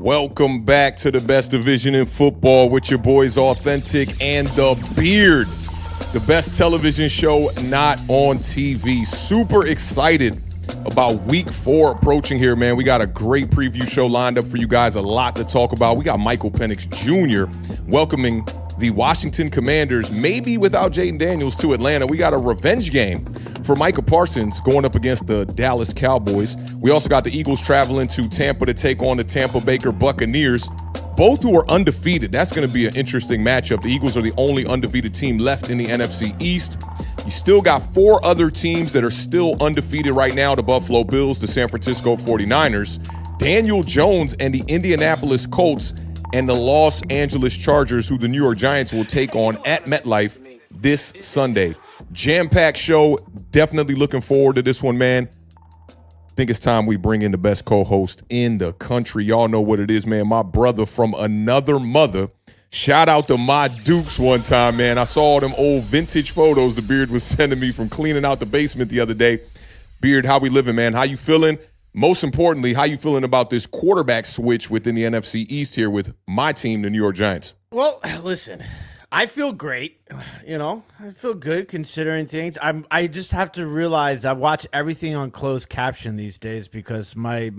Welcome back to the best division in football with your boys Authentic and The Beard. The best television show not on TV. Super excited about week 4 approaching here, man. We got a great preview show lined up for you guys. A lot to talk about. We got Michael Penix Jr. welcoming the Washington Commanders, maybe without Jaden Daniels, to Atlanta. We got a revenge game for Micah Parsons going up against the Dallas Cowboys. We also got the Eagles traveling to Tampa to take on the Tampa Bay Buccaneers, both who are undefeated. That's going to be an interesting matchup. The Eagles are the only undefeated team left in the NFC East. You still got 4 other teams that are still undefeated right now: the Buffalo Bills, the San Francisco 49ers, Daniel Jones and the Indianapolis Colts, and the Los Angeles Chargers, who the New York Giants will take on at MetLife this Sunday. Jam-packed show. Definitely looking forward to this one, man. I think it's time we bring in the best co-host in the country. Y'all know what it is, man. My brother from another mother. Shout out to my Dukes one time, man. I saw all them old vintage photos the Beard was sending me from cleaning out the basement the other day. Beard, how we living, man? How you feeling? Most importantly, how you feeling about this quarterback switch within the NFC East here with my team, the New York Giants? Well, listen, I feel great. I feel good considering things. I just have to realize I watch everything on closed caption these days because my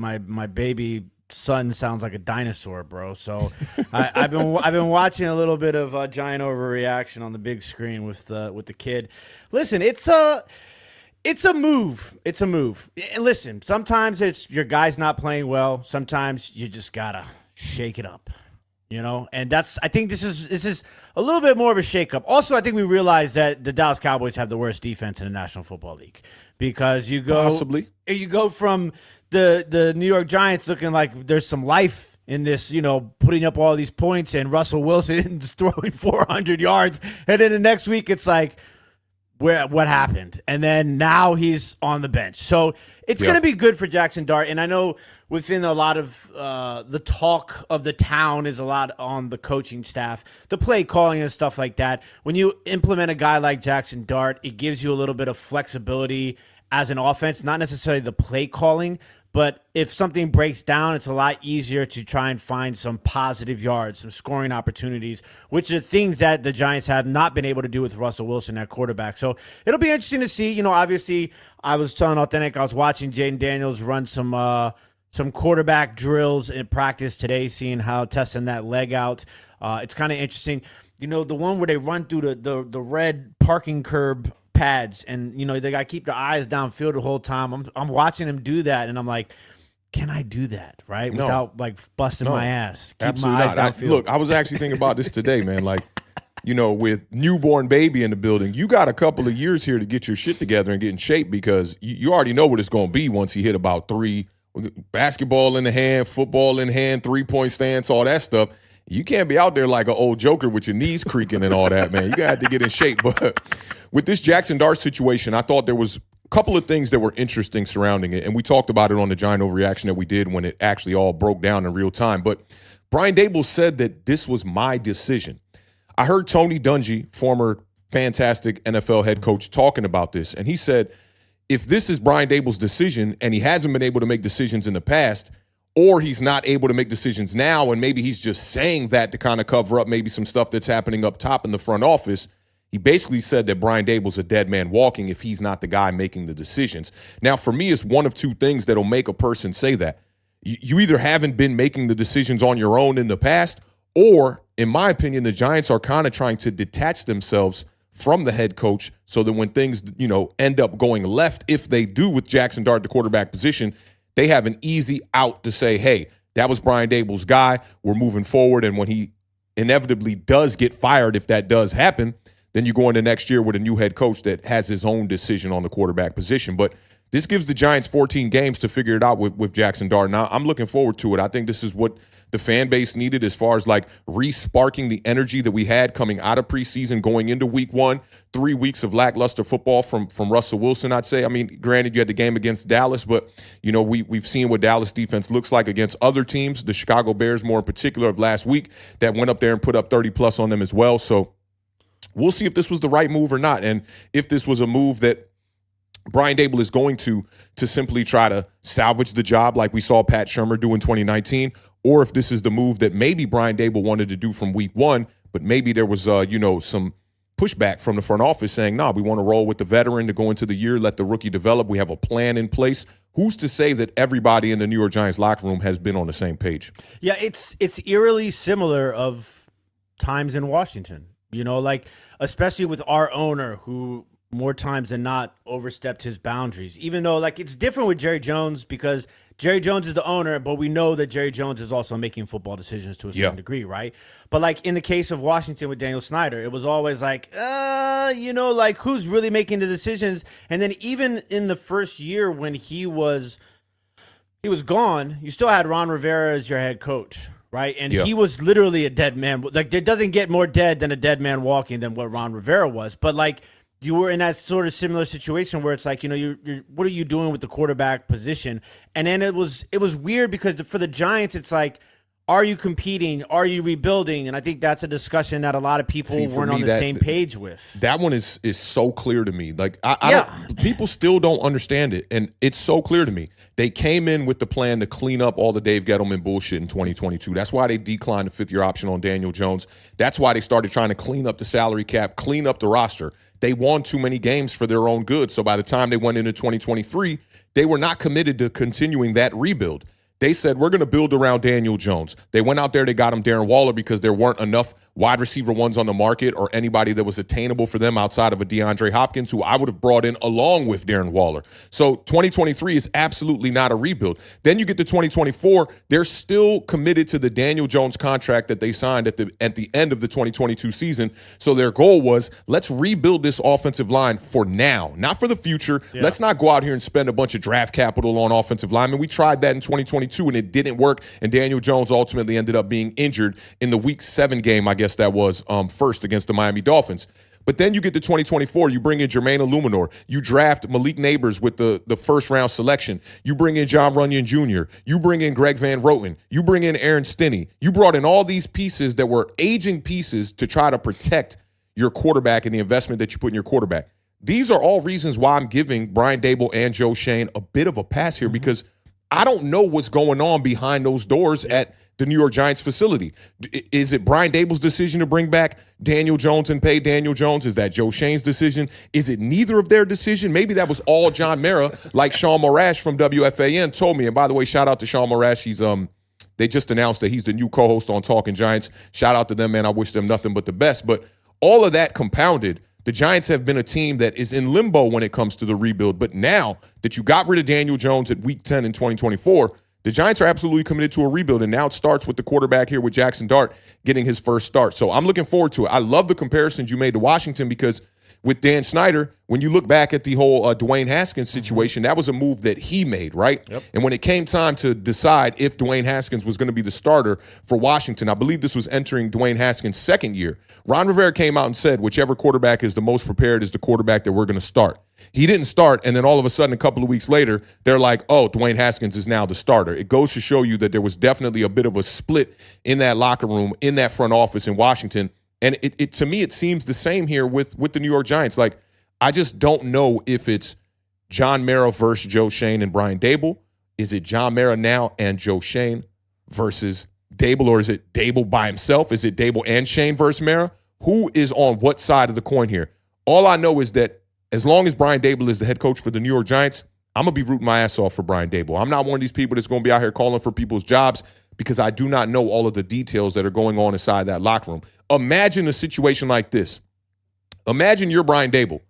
baby son sounds like a dinosaur, bro. So I've been watching a little bit of Giant overreaction on the big screen with the kid. Listen, It's a move. It's a move. And listen, sometimes it's your guy's not playing well. Sometimes you just gotta shake it up, And I think this is a little bit more of a shake-up. Also, I think we realize that the Dallas Cowboys have the worst defense in the National Football League because you go from the New York Giants looking like there's some life in this, putting up all these points and Russell Wilson just throwing 400 yards, and then the next week it's like, what happened? And then now he's on the bench. So it's going to be good for Jaxson Dart. And I know within a lot of the talk of the town is a lot on the coaching staff, the play calling and stuff like that. When you implement a guy like Jaxson Dart, it gives you a little bit of flexibility as an offense, not necessarily the play calling, but if something breaks down, it's a lot easier to try and find some positive yards, some scoring opportunities, which are things that the Giants have not been able to do with Russell Wilson at quarterback. So it'll be interesting to see. Obviously, I was telling Authentic, I was watching Jaden Daniels run some quarterback drills in practice today, seeing how testing that leg out. It's kind of interesting. The one where they run through the red parking curb pads, and they got to keep their eyes downfield the whole time. I'm watching him do that, and I'm like, can I do that right without busting my ass? Keep Absolutely my eyes not. downfield. Look, I was actually thinking about this today, man. With newborn baby in the building, you got a couple of years here to get your shit together and get in shape because you already know what it's going to be once you hit about 3. Basketball in the hand, football in hand, 3-point stance, all that stuff. You can't be out there like an old joker with your knees creaking and all that, man. You got to get in shape. But with this Jaxson Dart situation, I thought there was a couple of things that were interesting surrounding it, and we talked about it on the Giant overreaction that we did when it actually all broke down in real time. But Brian Daboll said that this was my decision. I heard Tony Dungy, former fantastic NFL head coach, talking about this, and he said, if this is Brian Daboll's decision and he hasn't been able to make decisions in the past, or he's not able to make decisions now, and maybe he's just saying that to kind of cover up maybe some stuff that's happening up top in the front office, he basically said that Brian Daboll's a dead man walking if he's not the guy making the decisions. Now, for me, it's one of two things that'll make a person say that. You either haven't been making the decisions on your own in the past, or, in my opinion, the Giants are kind of trying to detach themselves from the head coach so that when things, end up going left, if they do with Jaxson Dart, the quarterback position, they have an easy out to say, hey, that was Brian Daboll's guy. We're moving forward. And when he inevitably does get fired, if that does happen, then you go into next year with a new head coach that has his own decision on the quarterback position. But this gives the Giants 14 games to figure it out with Jaxson Dart. Now, I'm looking forward to it. I think this is what the fan base needed as far as re-sparking the energy that we had coming out of preseason, going into week 1, 3 weeks of lackluster football from Russell Wilson, I'd say. I mean, granted, you had the game against Dallas, but, we've seen what Dallas defense looks like against other teams, the Chicago Bears more in particular of last week, that went up there and put up 30-plus on them as well. So we'll see if this was the right move or not, and if this was a move that Brian Daboll is going to simply try to salvage the job like we saw Pat Shurmur do in 2019, or if this is the move that maybe Brian Dable wanted to do from week one, but maybe there was, some pushback from the front office saying, nah, we want to roll with the veteran to go into the year, let the rookie develop. We have a plan in place. Who's to say that everybody in the New York Giants locker room has been on the same page? Yeah, it's eerily similar of times in Washington, like especially with our owner who more times than not overstepped his boundaries, even though like it's different with Jerry Jones because Jerry Jones is the owner, but we know that Jerry Jones is also making football decisions to a certain degree, right? But like in the case of Washington with Daniel Snyder, it was always like, like who's really making the decisions? And then even in the first year when he was gone, you still had Ron Rivera as your head coach, right? And he was literally a dead man. Like it doesn't get more dead than a dead man walking than what Ron Rivera was. But like you were in that sort of similar situation where it's like, you're what are you doing with the quarterback position? And then it was weird because for the Giants, it's like, are you competing? Are you rebuilding? And I think that's a discussion that a lot of people weren't on the same page with. That one is so clear to me. Like people still don't understand it, and it's so clear to me. They came in with the plan to clean up all the Dave Gettleman bullshit in 2022. That's why they declined the fifth-year option on Daniel Jones. That's why they started trying to clean up the salary cap, clean up the roster. They won too many games for their own good. So by the time they went into 2023, they were not committed to continuing that rebuild. They said, we're going to build around Daniel Jones. They went out there, they got him Darren Waller because there weren't enough wide receiver ones on the market or anybody that was attainable for them outside of a DeAndre Hopkins, who I would have brought in along with Darren Waller. So 2023 is absolutely not a rebuild. Then you get to 2024, they're still committed to the Daniel Jones contract that they signed at the end of the 2022 season. So their goal was, let's rebuild this offensive line for now, not for the future. Yeah. Let's not go out here and spend a bunch of draft capital on offensive linemen. We tried that in 2022 and it didn't work, and Daniel Jones ultimately ended up being injured in the Week 7 game, I guess that was first against the Miami Dolphins. But then you get to 2024, you bring in Jermaine Illuminor. You draft Malik Neighbors with the first-round selection. You bring in John Runyon Jr. You bring in Greg Van Roten. You bring in Aaron Stinney. You brought in all these pieces that were aging pieces to try to protect your quarterback and the investment that you put in your quarterback. These are all reasons why I'm giving Brian Dable and Joe Schoen a bit of a pass here, because I don't know what's going on behind those doors at the New York Giants facility. Is it Brian Dable's decision to bring back Daniel Jones and pay Daniel Jones? Is that Joe Schoen's decision? Is it neither of their decision? Maybe that was all John Mara, like Sean Morash from WFAN told me. And by the way, shout out to Sean Morash. He's they just announced that he's the new co-host on Talking Giants. Shout out to them, man. I wish them nothing but the best. But all of that compounded, the Giants have been a team that is in limbo when it comes to the rebuild. But now that you got rid of Daniel Jones at Week 10 in 2024, the Giants are absolutely committed to a rebuild, and now it starts with the quarterback here with Jaxson Dart getting his first start. So I'm looking forward to it. I love the comparisons you made to Washington, because with Dan Snyder, when you look back at the whole Dwayne Haskins situation, that was a move that he made, right? Yep. And when it came time to decide if Dwayne Haskins was going to be the starter for Washington, I believe this was entering Dwayne Haskins' second year, Ron Rivera came out and said, whichever quarterback is the most prepared is the quarterback that we're going to start. He didn't start, and then all of a sudden, a couple of weeks later, they're like, oh, Dwayne Haskins is now the starter. It goes to show you that there was definitely a bit of a split in that locker room, in that front office in Washington. And it to me, it seems the same here with the New York Giants. Like, I just don't know if it's John Mara versus Joe Schoen and Brian Dable. Is it John Mara now and Joe Schoen versus Dable, or is it Dable by himself? Is it Dable and Schoen versus Mara? Who is on what side of the coin here? All I know is that as long as Brian Dable is the head coach for the New York Giants, I'm going to be rooting my ass off for Brian Dable. I'm not one of these people that's going to be out here calling for people's jobs, because I do not know all of the details that are going on inside that locker room. Imagine a situation like this. Imagine you're Brian Dable,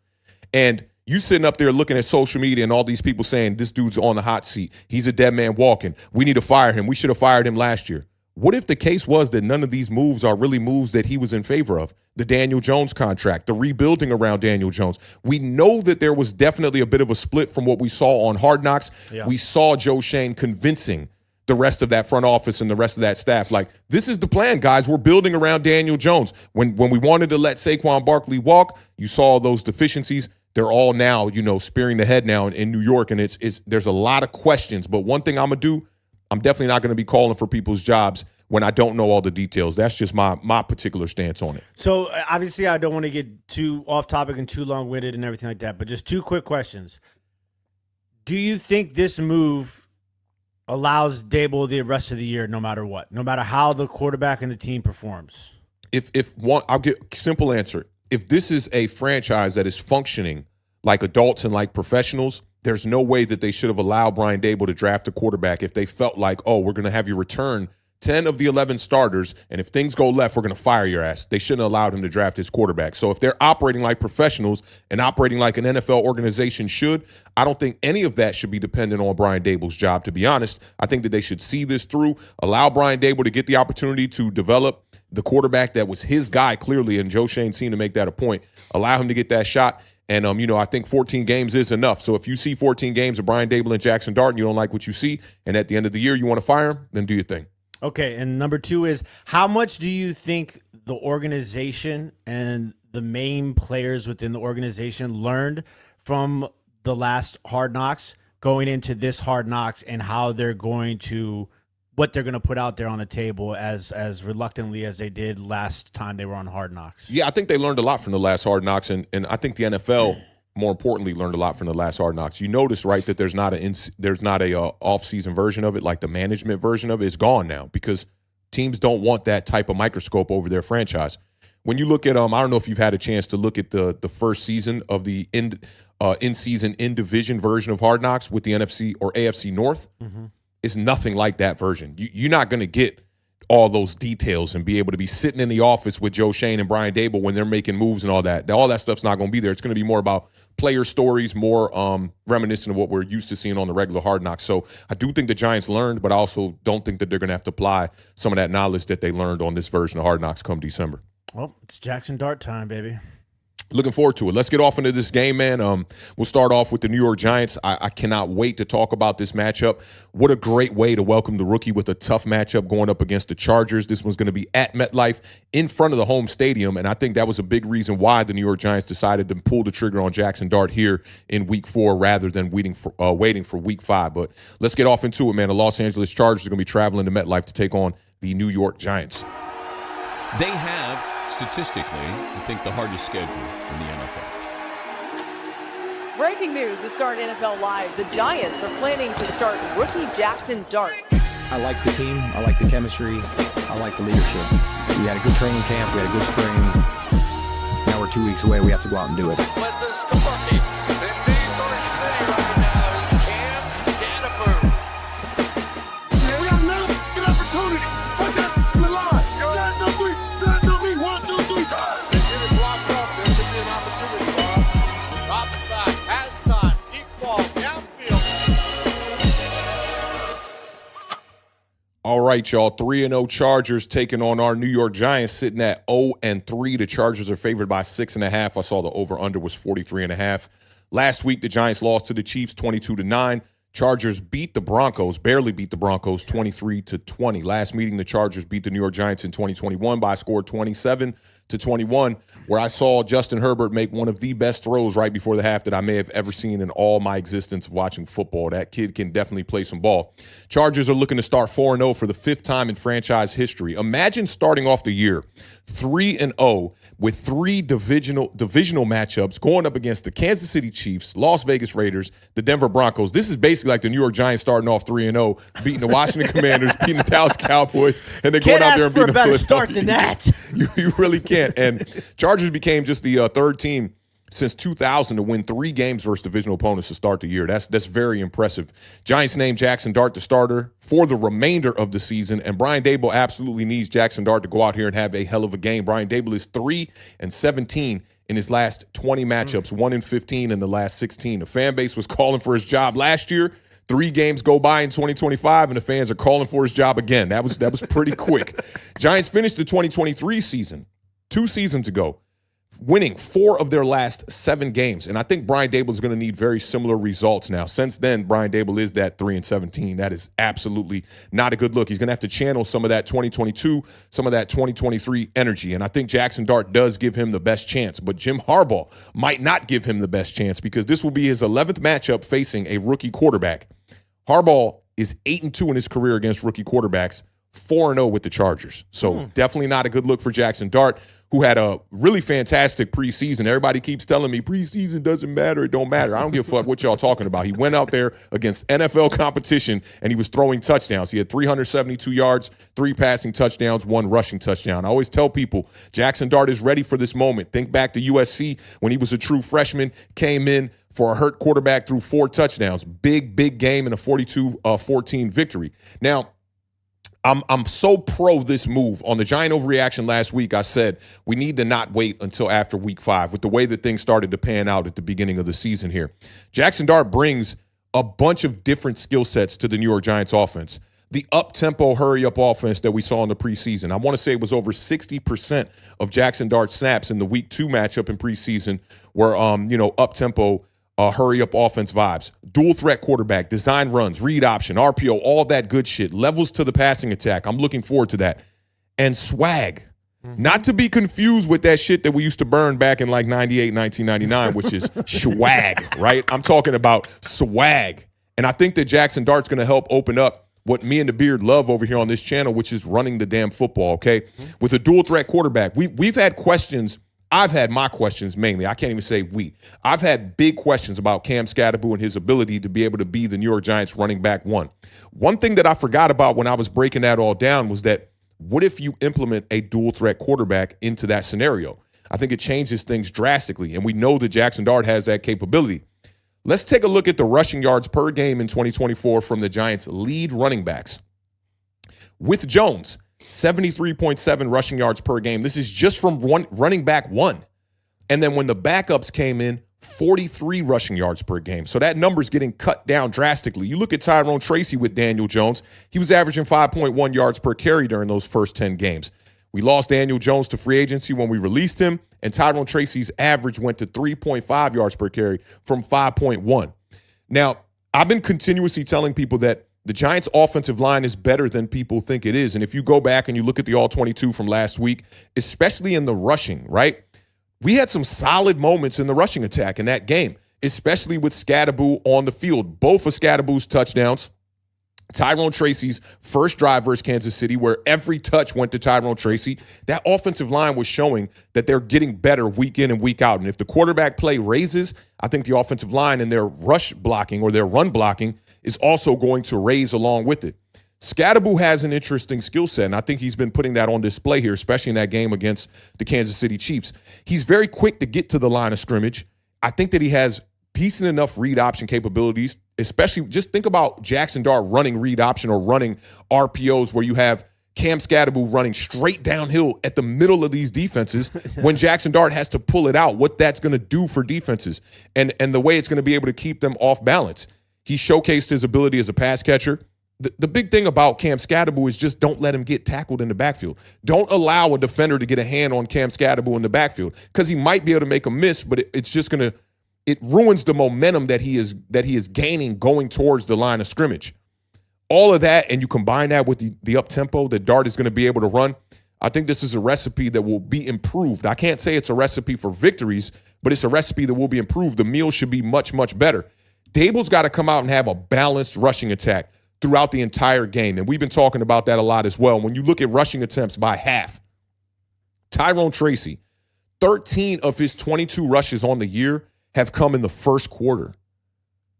and you sitting up there looking at social media and all these people saying, this dude's on the hot seat. He's a dead man walking. We need to fire him. We should have fired him last year. What if the case was that none of these moves are really moves that he was in favor of? The Daniel Jones contract, the rebuilding around Daniel Jones. We know that there was definitely a bit of a split from what we saw on Hard Knocks. Yeah. We saw Joe Schoen convincing the rest of that front office and the rest of that staff, like, this is the plan, guys. We're building around Daniel Jones. When we wanted to let Saquon Barkley walk, you saw those deficiencies. They're all now, spearing the head now in New York, and there's a lot of questions. But one thing I'm going to do, I'm definitely not going to be calling for people's jobs when I don't know all the details. That's just my particular stance on it. So obviously I don't want to get too off topic and too long-winded and everything like that, but just two quick questions. Do you think this move allows Dable the rest of the year, no matter what, no matter how the quarterback and the team performs? If one, I'll get simple answer. If this is a franchise that is functioning like adults and like professionals, there's no way that they should have allowed Brian Dable to draft a quarterback if they felt like, oh, we're going to have you return 10 of the 11 starters, and if things go left, we're going to fire your ass. They shouldn't have allowed him to draft his quarterback. So if they're operating like professionals and operating like an NFL organization should, I don't think any of that should be dependent on Brian Dable's job, to be honest. I think that they should see this through, allow Brian Dable to get the opportunity to develop the quarterback that was his guy, clearly, and Joe Shane seemed to make that a point. Allow him to get that shot. And, I think 14 games is enough. So if you see 14 games of Brian Dable and Jaxson Dart and you don't like what you see, and at the end of the year you want to fire him, then do your thing. Okay, and number 2 is, how much do you think the organization and the main players within the organization learned from the last Hard Knocks going into this Hard Knocks, and how they're going to – what they're going to put out there on the table as reluctantly as they did last time they were on Hard Knocks? Yeah, I think they learned a lot from the last Hard Knocks, and I think the NFL, more importantly, learned a lot from the last Hard Knocks. You notice, right, that there's not a off-season version of it, like the management version of it is gone now, because teams don't want that type of microscope over their franchise. When you look at I don't know if you've had a chance to look at the first season of the in-season, in-division version of Hard Knocks with the NFC or AFC North. Mm-hmm. It's nothing like that version. You're not going to get all those details and be able to be sitting in the office with Joe Shane and Brian Dable when they're making moves and all that. All that stuff's not going to be there. It's going to be more about player stories, more reminiscent of what we're used to seeing on the regular Hard Knocks. So I do think the Giants learned, but I also don't think that they're going to have to apply some of that knowledge that they learned on this version of Hard Knocks come December. Well, it's Jaxson Dart time, baby. Looking forward to it. Let's get off into this game, man. We'll start off with the New York Giants. I cannot wait to talk about this matchup. What a great way to welcome the rookie with a tough matchup going up against the Chargers. This one's going to be at MetLife in front of the home stadium, and I think that was a big reason why the New York Giants decided to pull the trigger on Jaxson Dart here in Week 4 rather than waiting for Week 5. But let's get off into it, man. The Los Angeles Chargers are going to be traveling to MetLife to take on the New York Giants. They have, statistically, I think the hardest schedule in the NFL. Breaking news that start NFL Live. The Giants are planning to start rookie Jaxson Dart. I like the team. I like the chemistry. I like the leadership. We had a good training camp. We had a good spring. Now we're 2 weeks away. We have to go out and do it. With the story in New York City right now is Cam Stanifer. We got another good opportunity. Put that in the line. Dance on me. 1, 2, 3. They get it blocked off. There could be an opportunity, Bob. Drops back, has time, deep ball, downfield. All right, y'all. 3-0 Chargers taking on our New York Giants, sitting at 0-3. The Chargers are favored by 6.5. I saw the over-under was 43.5. Last week, the Giants lost to the Chiefs 22-9. Chargers beat the Broncos, barely beat the Broncos 23-20. Last meeting, the Chargers beat the New York Giants in 2021 by a score 27-21, where I saw Justin Herbert make one of the best throws right before the half that I may have ever seen in all my existence of watching football. That kid can definitely play some ball. Chargers are looking to start 4-0 for the 5th time in franchise history. Imagine starting off the year 3-0 with 3 divisional matchups going up against the Kansas City Chiefs, Las Vegas Raiders, the Denver Broncos. This is basically like the New York Giants starting off 3-0, beating the Washington Commanders, beating the Dallas Cowboys, and then going out there and beating the Philadelphia start than that. You really can't. And Chargers became just the third team since 2000 to win 3 games versus divisional opponents to start the year. That's very impressive. Giants named Jaxson Dart the starter for the remainder of the season, and Brian Dable absolutely needs Jaxson Dart to go out here and have a hell of a game. Brian Dable is 3-17 in his last 20 matchups, 1-15 in the last 16. The fan base was calling for his job last year. 3 games go by in 2025, and the fans are calling for his job again. That was pretty quick. Giants finished the 2023 season 2 seasons ago, winning 4 of their last 7 games. And I think Brian Dable is going to need very similar results now. Since then, Brian Dable is that 3-17. That is absolutely not a good look. He's going to have to channel some of that 2022, some of that 2023 energy. And I think Jaxson Dart does give him the best chance. But Jim Harbaugh might not give him the best chance because this will be his 11th matchup facing a rookie quarterback. Harbaugh is 8-2 in his career against rookie quarterbacks, 4-0 with the Chargers. So definitely not a good look for Jaxson Dart. who had a really fantastic preseason. Everybody keeps telling me preseason doesn't matter. It don't matter. I don't give a fuck what y'all talking about. He went out there against NFL competition, and he was throwing touchdowns. He had 372 yards, 3 passing touchdowns, 1 rushing touchdown. I always tell people, Jaxson Dart is ready for this moment. Think back to USC when he was a true freshman, came in for a hurt quarterback, threw 4 touchdowns. Big game in a 42-14 victory. Now, I'm so pro this move. On the Giant overreaction last week, I said we need to not wait until after week 5 with the way that things started to pan out at the beginning of the season here. Jaxson Dart brings a bunch of different skill sets to the New York Giants offense. The up-tempo, hurry-up offense that we saw in the preseason. I want to say it was over 60% of Jaxson Dart's snaps in the week 2 matchup in preseason were, up-tempo, hurry-up offense vibes. Dual threat quarterback, design runs, read option, RPO, all that good shit. Levels to the passing attack. I'm looking forward to that. And swag. Not to be confused with that shit that we used to burn back in like 98, 1999, which is swag, right? I'm talking about swag. And I think that Jaxson Dart's going to help open up what me and the Beard love over here on this channel, which is running the damn football, okay? With a dual threat quarterback. We've had questions. I've had my questions mainly. I can't even say we. I've had big questions about Cam Scatterboo and his ability to be able to be the New York Giants running back 1. One thing that I forgot about when I was breaking that all down was that what if you implement a dual threat quarterback into that scenario? I think it changes things drastically, and we know that Jaxson Dart has that capability. Let's take a look at the rushing yards per game in 2024 from the Giants' lead running backs. With Jones, 73.7 rushing yards per game. This is just from running back 1. And then when the backups came in, 43 rushing yards per game. So that number's getting cut down drastically. You look at Tyrone Tracy with Daniel Jones. He was averaging 5.1 yards per carry during those first 10 games. We lost Daniel Jones to free agency when we released him, and Tyrone Tracy's average went to 3.5 yards per carry from 5.1. Now, I've been continuously telling people that the Giants' offensive line is better than people think it is. And if you go back and you look at the All-22 from last week, especially in the rushing, right? We had some solid moments in the rushing attack in that game, especially with Scatterboo on the field. Both of Scatterboo's touchdowns, Tyrone Tracy's first drive versus Kansas City, where every touch went to Tyrone Tracy. That offensive line was showing that they're getting better week in and week out. And if the quarterback play raises, I think the offensive line and their rush blocking or their run blocking is also going to raise along with it. Scatterboo has an interesting skill set, and I think he's been putting that on display here, especially in that game against the Kansas City Chiefs. He's very quick to get to the line of scrimmage. I think that he has decent enough read option capabilities, especially just think about Jaxson Dart running read option or running RPOs where you have Cam Scatterboo running straight downhill at the middle of these defenses when Jaxson Dart has to pull it out, what that's going to do for defenses and the way it's going to be able to keep them off balance. He showcased his ability as a pass catcher. The big thing about Cam Scatterboo is just don't let him get tackled in the backfield. Don't allow a defender to get a hand on Cam Scatterboo in the backfield because he might be able to make a miss, but it's just going to – it ruins the momentum that he is gaining going towards the line of scrimmage. All of that, and you combine that with the up-tempo that Dart is going to be able to run, I think this is a recipe that will be improved. I can't say it's a recipe for victories, but it's a recipe that will be improved. The meal should be much, much better. Dable's got to come out and have a balanced rushing attack throughout the entire game, and we've been talking about that a lot as well. When you look at rushing attempts by half, Tyrone Tracy, 13 of his 22 rushes on the year have come in the first quarter.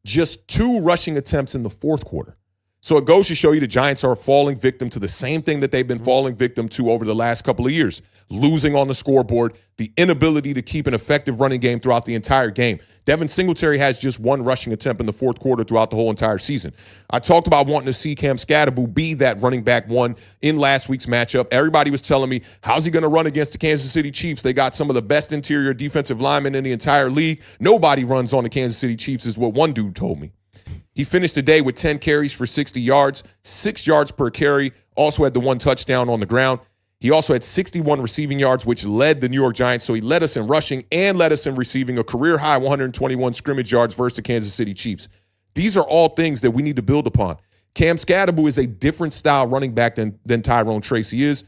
Just 2 rushing attempts in the fourth quarter. So it goes to show you the Giants are falling victim to the same thing that they've been falling victim to over the last couple of years. Losing on the scoreboard, the inability to keep an effective running game throughout the entire game. Devin Singletary has just 1 rushing attempt in the fourth quarter throughout the whole entire season. I talked about wanting to see Cam Scatterboo be that running back 1 in last week's matchup. Everybody was telling me, how's he going to run against the Kansas City Chiefs? They got some of the best interior defensive linemen in the entire league. Nobody runs on the Kansas City Chiefs is what one dude told me. He finished the day with 10 carries for 60 yards, 6 yards per carry, also had the 1 touchdown on the ground. He also had 61 receiving yards, which led the New York Giants. So he led us in rushing and led us in receiving, a career-high 121 scrimmage yards versus the Kansas City Chiefs. These are all things that we need to build upon. Cam Scatterboo is a different style running back than Tyrone Tracy is.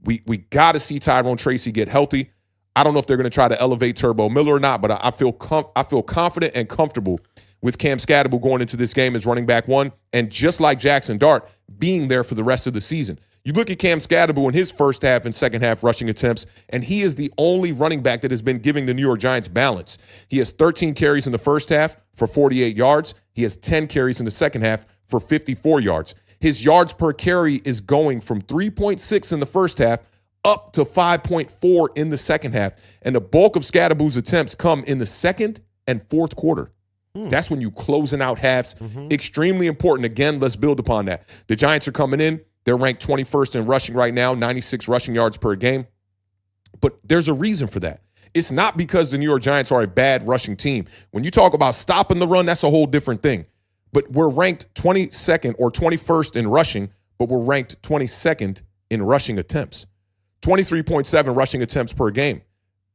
We got to see Tyrone Tracy get healthy. I don't know if they're going to try to elevate Turbo Miller or not, but I feel confident and comfortable with Cam Scatterboo going into this game as running back 1, and just like Jaxson Dart, being there for the rest of the season. You look at Cam Scatterbo in his first half and second half rushing attempts, and he is the only running back that has been giving the New York Giants balance. He has 13 carries in the first half for 48 yards. He has 10 carries in the second half for 54 yards. His yards per carry is going from 3.6 in the first half up to 5.4 in the second half. And the bulk of Scatterbo's attempts come in the second and fourth quarter. That's when you closing out halves. Extremely important. Again, let's build upon that. The Giants are coming in. They're ranked 21st in rushing right now, 96 rushing yards per game. But there's a reason for that. It's not because the New York Giants are a bad rushing team. When you talk about stopping the run, that's a whole different thing. But we're ranked 22nd or 21st in rushing, but we're ranked 22nd in rushing attempts. 23.7 rushing attempts per game.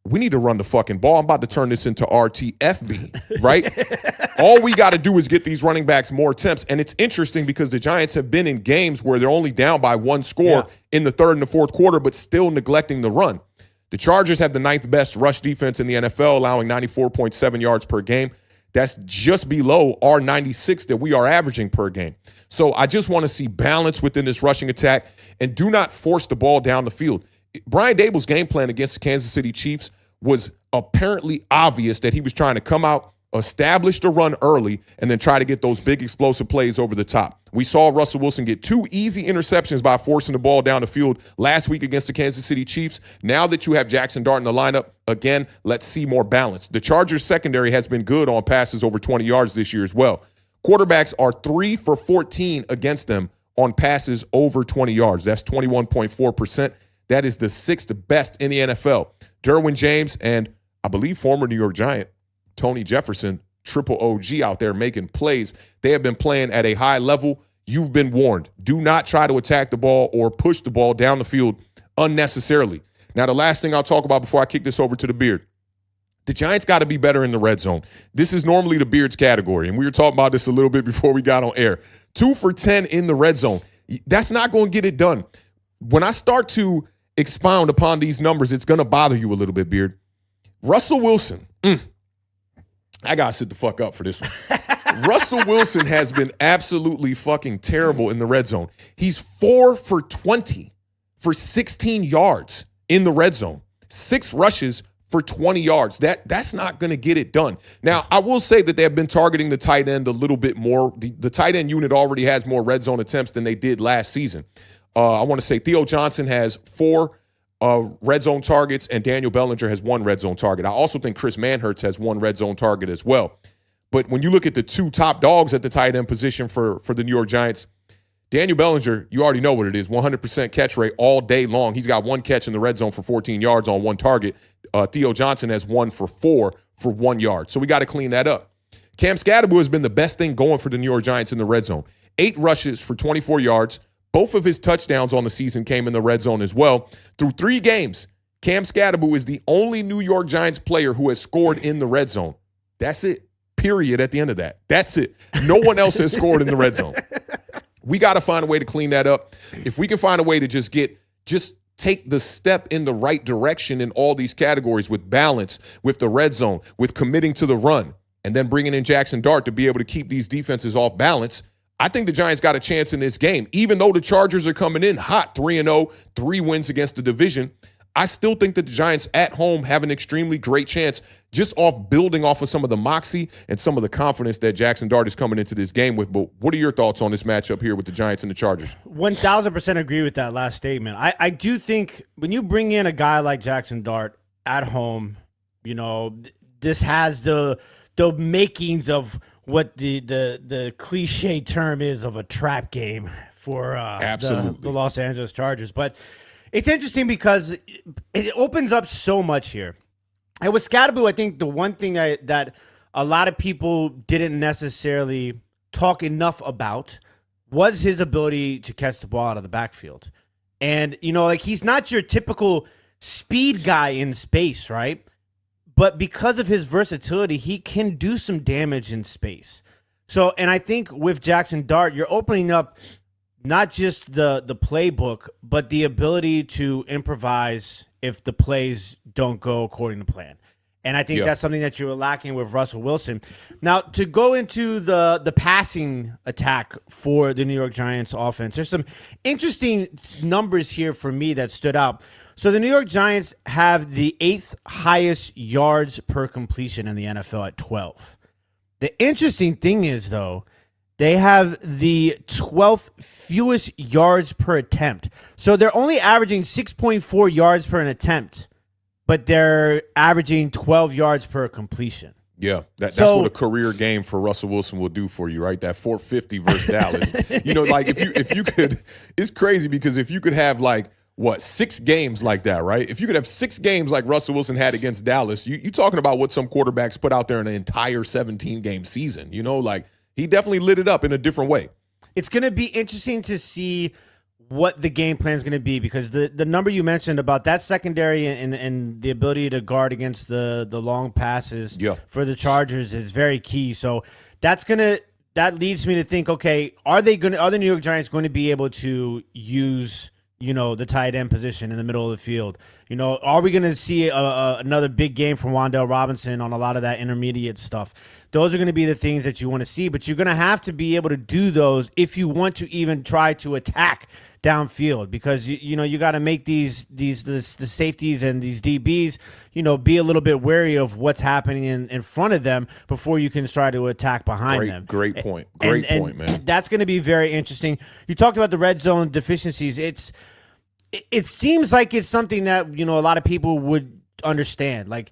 We need to run the fucking ball. I'm about to turn this into RTFB, right? All we got to do is get these running backs more attempts. And it's interesting because the Giants have been in games where they're only down by one score in the third and the fourth quarter, but still neglecting the run. The Chargers have the 9th best rush defense in the NFL, allowing 94.7 yards per game. That's just below our 96 that we are averaging per game. So I just want to see balance within this rushing attack and do not force the ball down the field. Brian Dable's game plan against the Kansas City Chiefs was apparently obvious that he was trying to come out, establish the run early, and then try to get those big explosive plays over the top. We saw Russell Wilson get 2 easy interceptions by forcing the ball down the field last week against the Kansas City Chiefs. Now that you have Jaxson Dart in the lineup, again, let's see more balance. The Chargers secondary has been good on passes over 20 yards this year as well. Quarterbacks are 3 for 14 against them on passes over 20 yards. That's 21.4%. That is the 6th best in the NFL. Derwin James and I believe former New York Giant Tony Jefferson, triple OG out there making plays. They have been playing at a high level. You've been warned. Do not try to attack the ball or push the ball down the field unnecessarily. Now, the last thing I'll talk about before I kick this over to the Beard. The Giants got to be better in the red zone. This is normally the Beard's category, and we were talking about this a little bit before we got on air. 2 for 10 in the red zone. That's not going to get it done. When I start to expound upon these numbers, it's going to bother you a little bit, Beard. Russell Wilson. I got to sit the fuck up for this one. Russell Wilson has been absolutely fucking terrible in the red zone. He's 4 for 20 for 16 yards in the red zone. 6 rushes for 20 yards. That's not going to get it done. Now, I will say that they have been targeting the tight end a little bit more. The tight end unit already has more red zone attempts than they did last season. I want to say Theo Johnson has 4 red zone targets, and Daniel Bellinger has 1 red zone target. I also think Chris Manhertz has 1 red zone target as well. But when you look at the 2 top dogs at the tight end position for the New York Giants, Daniel Bellinger, you already know what it is, 100% catch rate all day long. He's got 1 catch in the red zone for 14 yards on 1 target. Theo Johnson has 1 for 4 for 1 yard. So we got to clean that up. Cam Scatterbo has been the best thing going for the New York Giants in the red zone. 8 rushes for 24 yards. Both of his touchdowns on the season came in the red zone as well. Through 3 games, Cam Scatterbo is the only New York Giants player who has scored in the red zone. That's it. Period at the end of that. That's it. No one else has scored in the red zone. We got to find a way to clean that up. If we can find a way to just take the step in the right direction in all these categories with balance, with the red zone, with committing to the run, and then bringing in Jaxson Dart to be able to keep these defenses off balance, I think the Giants got a chance in this game. Even though the Chargers are coming in hot, 3-0, 3 wins against the division, I still think that the Giants at home have an extremely great chance just off building off of some of the moxie and some of the confidence that Jaxson Dart is coming into this game with. But what are your thoughts on this matchup here with the Giants and the Chargers? 1,000% agree with that last statement. I do think when you bring in a guy like Jaxson Dart at home, this has the makings of what the cliche term is of a trap game for the Los Angeles Chargers. But it's interesting because it opens up so much here. And with Scatterbo, I think the one thing that a lot of people didn't necessarily talk enough about was his ability to catch the ball out of the backfield. And, he's not your typical speed guy in space, right? But because of his versatility, he can do some damage in space. So, and I think with Jaxson Dart, you're opening up not just the playbook, but the ability to improvise if the plays don't go according to plan. And I think that's something that you were lacking with Russell Wilson. Now, to go into the passing attack for the New York Giants offense, there's some interesting numbers here for me that stood out. So the New York Giants have the 8th highest yards per completion in the NFL at 12. The interesting thing is, though, they have the 12th fewest yards per attempt. So they're only averaging 6.4 yards per an attempt, but they're averaging 12 yards per completion. Yeah, that's what a career game for Russell Wilson will do for you, right? That 450 versus Dallas. Like if you could, it's crazy because if you could have 6 games like that, right? If you could have 6 games like Russell Wilson had against Dallas, you talking about what some quarterbacks put out there in an entire 17-game season. He definitely lit it up in a different way. It's going to be interesting to see what the game plan is going to be because the number you mentioned about that secondary and the ability to guard against the long passes for the Chargers is very key. So that leads me to think, okay, are the New York Giants going to be able to use the tight end position in the middle of the field? Are we going to see another big game from Wan'Dale Robinson on a lot of that intermediate stuff? Those are going to be the things that you want to see, but you're going to have to be able to do those if you want to even try to attack downfield because you got to make the safeties and these DBs be a little bit wary of what's happening in front of them before you can try to attack behind them. Great point. Great point, man. That's going to be very interesting. You talked about the red zone deficiencies. It seems like it's something that a lot of people would understand. Like,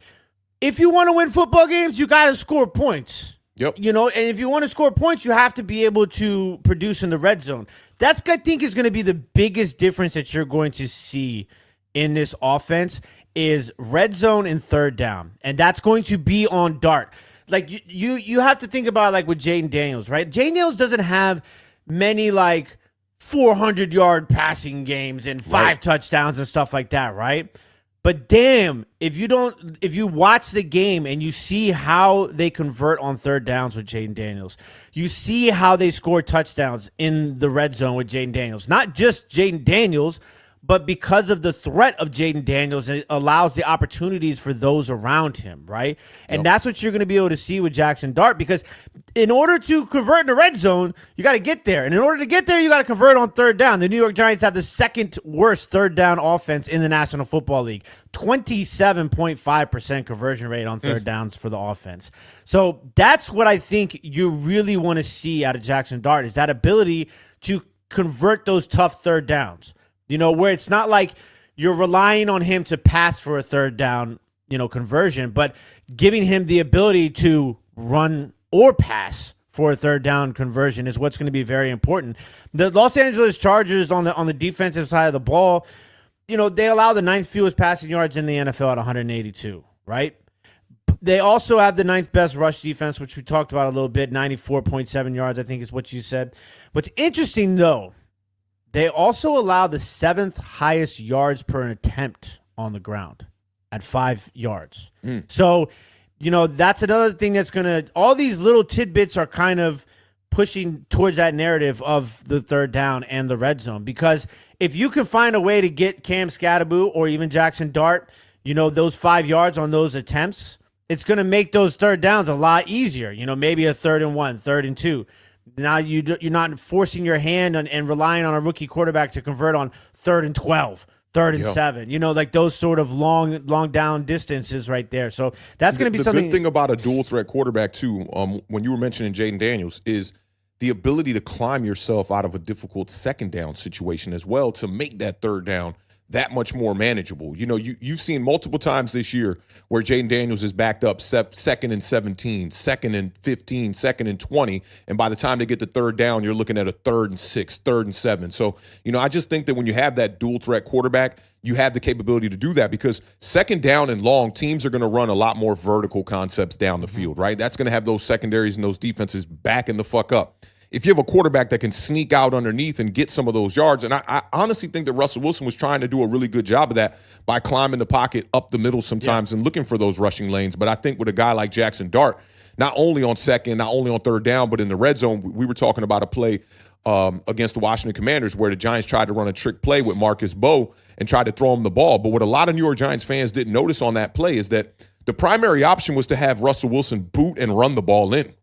if you want to win football games, you got to score points. Yep. And if you want to score points, you have to be able to produce in the red zone. That's, I think, is going to be the biggest difference that you're going to see in this offense is red zone and third down. And that's going to be on Dart. Like, you have to think about, with Jaden Daniels, right? Jaden Daniels doesn't have many, 400-yard passing games and 5 touchdowns and stuff like that, right? But damn, if you watch the game and you see how they convert on third downs with Jaden Daniels, you see how they score touchdowns in the red zone with Jaden Daniels. Not just Jaden Daniels, but because of the threat of Jaden Daniels, it allows the opportunities for those around him, right? And that's what you're going to be able to see with Jaxson Dart because in order to convert in the red zone, you got to get there. And in order to get there, you got to convert on third down. The New York Giants have the second worst third down offense in the National Football League. 27.5% conversion rate on third downs for the offense. So that's what I think you really want to see out of Jaxson Dart is that ability to convert those tough third downs. Where it's not like you're relying on him to pass for a third down, conversion, but giving him the ability to run or pass for a third down conversion is what's going to be very important. The Los Angeles Chargers on the defensive side of the ball, they allow the 9th fewest passing yards in the NFL at 182, right? They also have the 9th best rush defense, which we talked about a little bit, 94.7 yards, I think is what you said. What's interesting, though, they also allow the 7th highest yards per attempt on the ground at 5 yards. So, that's another thing that's going to – all these little tidbits are kind of pushing towards that narrative of the third down and the red zone because if you can find a way to get Cam Scatterbo or even Jaxson Dart, those 5 yards on those attempts, it's going to make those third downs a lot easier. Maybe a 3rd and 1, 3rd and 2. Now you're not forcing your hand and relying on a rookie quarterback to convert on 3rd and 12, 3rd and 7. Those sort of long down distances right there. So that's going to be something. The good thing about a dual threat quarterback too, when you were mentioning Jaden Daniels, is the ability to climb yourself out of a difficult second down situation as well to make that third down that much more manageable. You've seen multiple times this year where Jaden Daniels is backed up 2nd and 17, 2nd and 15, 2nd and 20, and by the time they get to third down, you're looking at a 3rd and 6, 3rd and 7. So, I just think that when you have that dual threat quarterback, you have the capability to do that because second down and long, teams are going to run a lot more vertical concepts down the field, right? That's going to have those secondaries and those defenses backing the fuck up. If you have a quarterback that can sneak out underneath and get some of those yards, and I honestly think that Russell Wilson was trying to do a really good job of that by climbing the pocket up the middle sometimes and looking for those rushing lanes. But I think with a guy like Jaxson Dart, not only on second, not only on third down, but in the red zone, we were talking about a play against the Washington Commanders where the Giants tried to run a trick play with Marcus Bowe and tried to throw him the ball. But what a lot of New York Giants fans didn't notice on that play is that The primary option was to have Russell Wilson boot and run the ball in.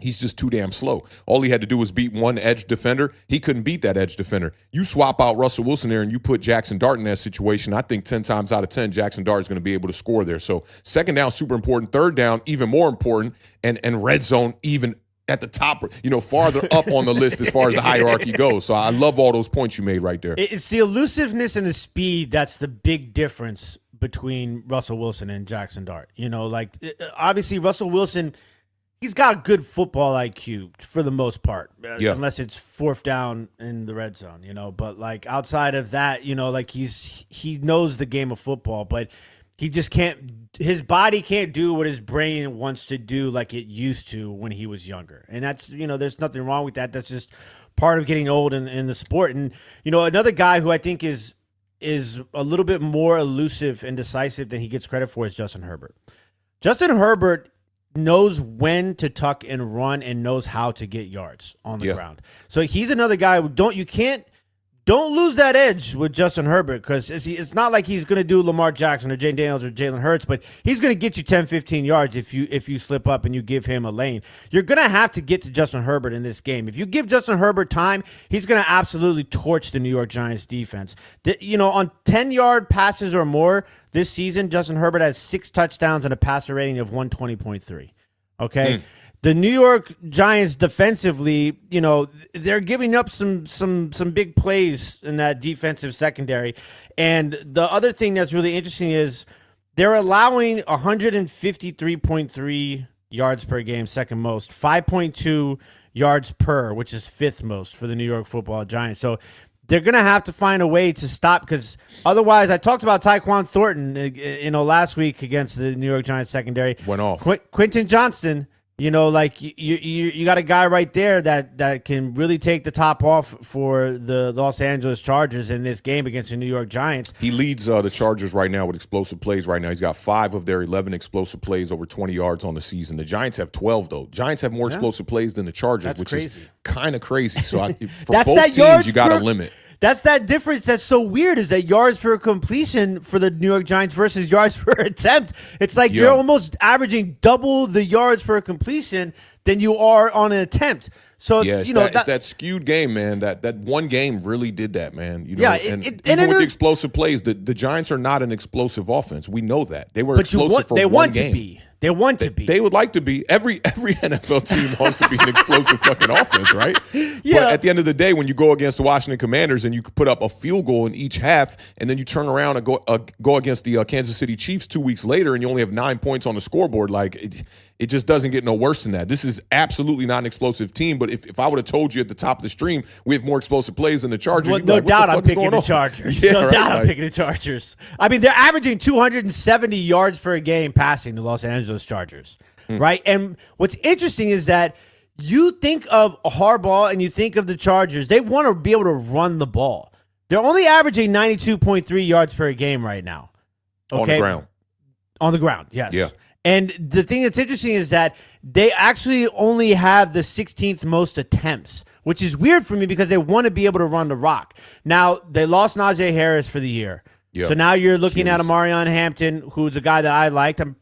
He's just too damn slow. All he had to do was beat one edge defender. He couldn't beat that edge defender. You swap out Russell Wilson there and you put Jaxson Dart in that situation, I think 10 times out of 10, Jaxson Dart is going to be able to score there. So second down, super important. Third down, even more important. And red zone, even at the top, farther up on the list as far as the hierarchy goes. So I love all those points you made right there. It's the elusiveness and the speed that's the big difference between Russell Wilson and Jaxson Dart. Obviously Russell Wilson, he's got good football IQ for the most part, unless it's fourth down in the red zone, But outside of that, he knows the game of football, but he just can't. His body can't do what his brain wants to do like it used to when he was younger, and that's there's nothing wrong with that. That's just part of getting old in the sport. And another guy who I think is a little bit more elusive and decisive than he gets credit for is Justin Herbert. Justin Herbert knows when to tuck and run and knows how to get yards on the ground. So he's another guy who don't lose that edge with Justin Herbert, because it's not like he's going to do Lamar Jackson or Jay Daniels or Jalen Hurts, but he's going to get you 10, 15 yards if you slip up and you give him a lane. You're going to have to get to Justin Herbert in this game. If you give Justin Herbert time, he's going to absolutely torch the New York Giants defense. On 10-yard passes or more this season, Justin Herbert has 6 touchdowns and a passer rating of 120.3. Okay? The New York Giants defensively, they're giving up some big plays in that defensive secondary. And the other thing that's really interesting is they're allowing 153.3 yards per game, second most, 5.2 yards per, which is fifth most for the New York Football Giants. So they're going to have to find a way to stop, because otherwise, I talked about Tyquan Thornton, last week against the New York Giants secondary. Went off. Quentin Johnston. You got a guy right there that can really take the top off for the Los Angeles Chargers in this game against the New York Giants. He leads the Chargers right now with explosive plays right now. He's got 5 of their 11 explosive plays over 20 yards on the season. The Giants have 12, though. Giants have more explosive plays than the Chargers, which is kind of crazy. So for both teams, you got to limit. That's that difference that's so weird, is that yards per completion for the New York Giants versus yards per attempt. It's like you're almost averaging double the yards per completion than you are on an attempt. So it's that skewed game, man. That one game really did that, man. Even with the explosive plays, the Giants are not an explosive offense. We know that. They were explosive for one game. They want to be. They would like to be. Every NFL team wants to be an explosive fucking offense, right? Yeah. But at the end of the day, when you go against the Washington Commanders and you put up a field goal in each half, and then you turn around and go against the Kansas City Chiefs 2 weeks later, and you only have 9 points on the scoreboard, it just doesn't get no worse than that. This is absolutely not an explosive team. But if I would have told you at the top of the stream we have more explosive plays than the Chargers, well, no doubt I'm picking the Chargers. No doubt I'm picking the Chargers. I mean, they're averaging 270 yards per game passing, the Los Angeles Chargers, right? And what's interesting is that you think of Harbaugh and you think of the Chargers, they want to be able to run the ball. They're only averaging 92.3 yards per game right now. Okay? On the ground. On the ground, yes. Yeah. And the thing that's interesting is that they actually only have the 16th most attempts, which is weird for me because they want to be able to run the rock. Now, they lost Najee Harris for the year. Yep. So now you're looking at Amarion Hampton, who's a guy that I liked. I'm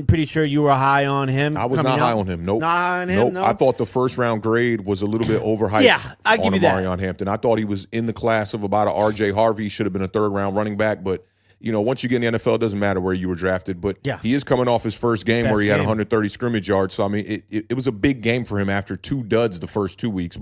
pretty sure you were high on him. I was not high on him. Nope. Not high on him, nope. no? I thought the first round grade was a little bit overhyped. Yeah, I give you that. Amarion Hampton. I thought he was in the class of about a R.J. Harvey. Should have been a third round running back, but once you get in the NFL, it doesn't matter where you were drafted. But he is coming off his first game where he had 130 scrimmage yards. So, I mean, it was a big game for him after 2 duds the first 2 weeks,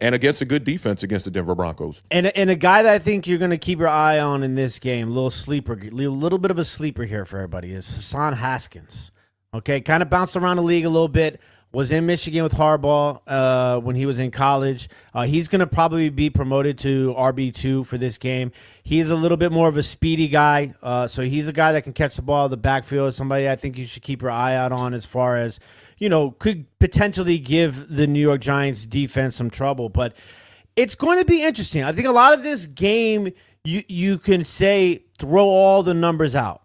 and against a good defense against the Denver Broncos. And a guy that I think you're going to keep your eye on in this game, a little bit of a sleeper here for everybody, is Hassan Haskins. Okay, kind of bounced around the league a little bit. Was in Michigan with Harbaugh when he was in college. He's going to probably be promoted to RB2 for this game. He's a little bit more of a speedy guy, so he's a guy that can catch the ball out of the backfield. Somebody I think you should keep your eye out on as far as, could potentially give the New York Giants defense some trouble. But it's going to be interesting. I think a lot of this game, you can say throw all the numbers out.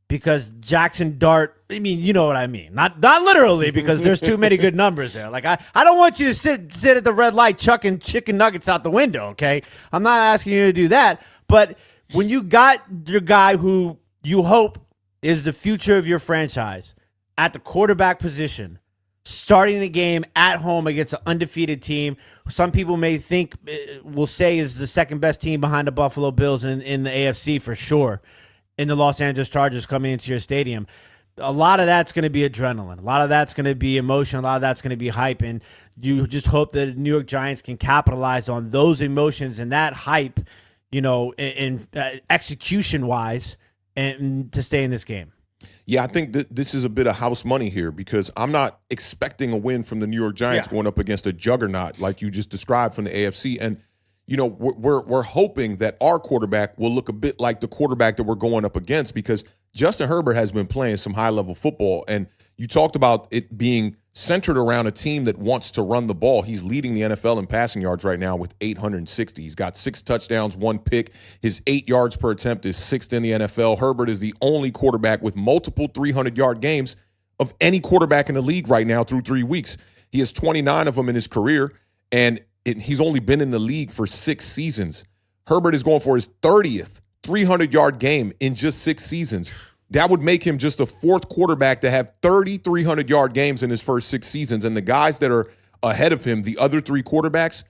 Because Jaxson Dart, I mean, you know what I mean. Not literally, because there's too many good numbers there. Like, I don't want you to sit at the red light chucking chicken nuggets out the window, okay? I'm not asking you to do that. But when you got your guy who you hope is the future of your franchise at the quarterback position, starting the game at home against an undefeated team, some people may think will say is the second best team behind the Buffalo Bills in the AFC for sure, in the Los Angeles Chargers coming into your stadium. A lot of that's going to be adrenaline. A lot of that's going to be emotion. A lot of that's going to be hype. And you just hope that the New York Giants can capitalize on those emotions and that hype, in execution-wise, and to stay in this game. Yeah, I think this is a bit of house money here because I'm not expecting a win from the New York Giants going up against a juggernaut like you just described from the AFC. And, we're hoping that our quarterback will look a bit like the quarterback that we're going up against because Justin Herbert has been playing some high-level football. And you talked about it being centered around a team that wants to run the ball. He's leading the NFL in passing yards right now with 860. He's got 6 touchdowns, 1 pick. His 8 yards per attempt is 6th in the NFL. Herbert is the only quarterback with multiple 300-yard games of any quarterback in the league right now through 3 weeks. He has 29 of them in his career, and he's only been in the league for 6 seasons. Herbert is going for his 30th 300-yard game in just 6 seasons. That would make him just the 4th quarterback to have 30 300-yard games in his first 6 seasons. And the guys that are ahead of him, the other 3 quarterbacks,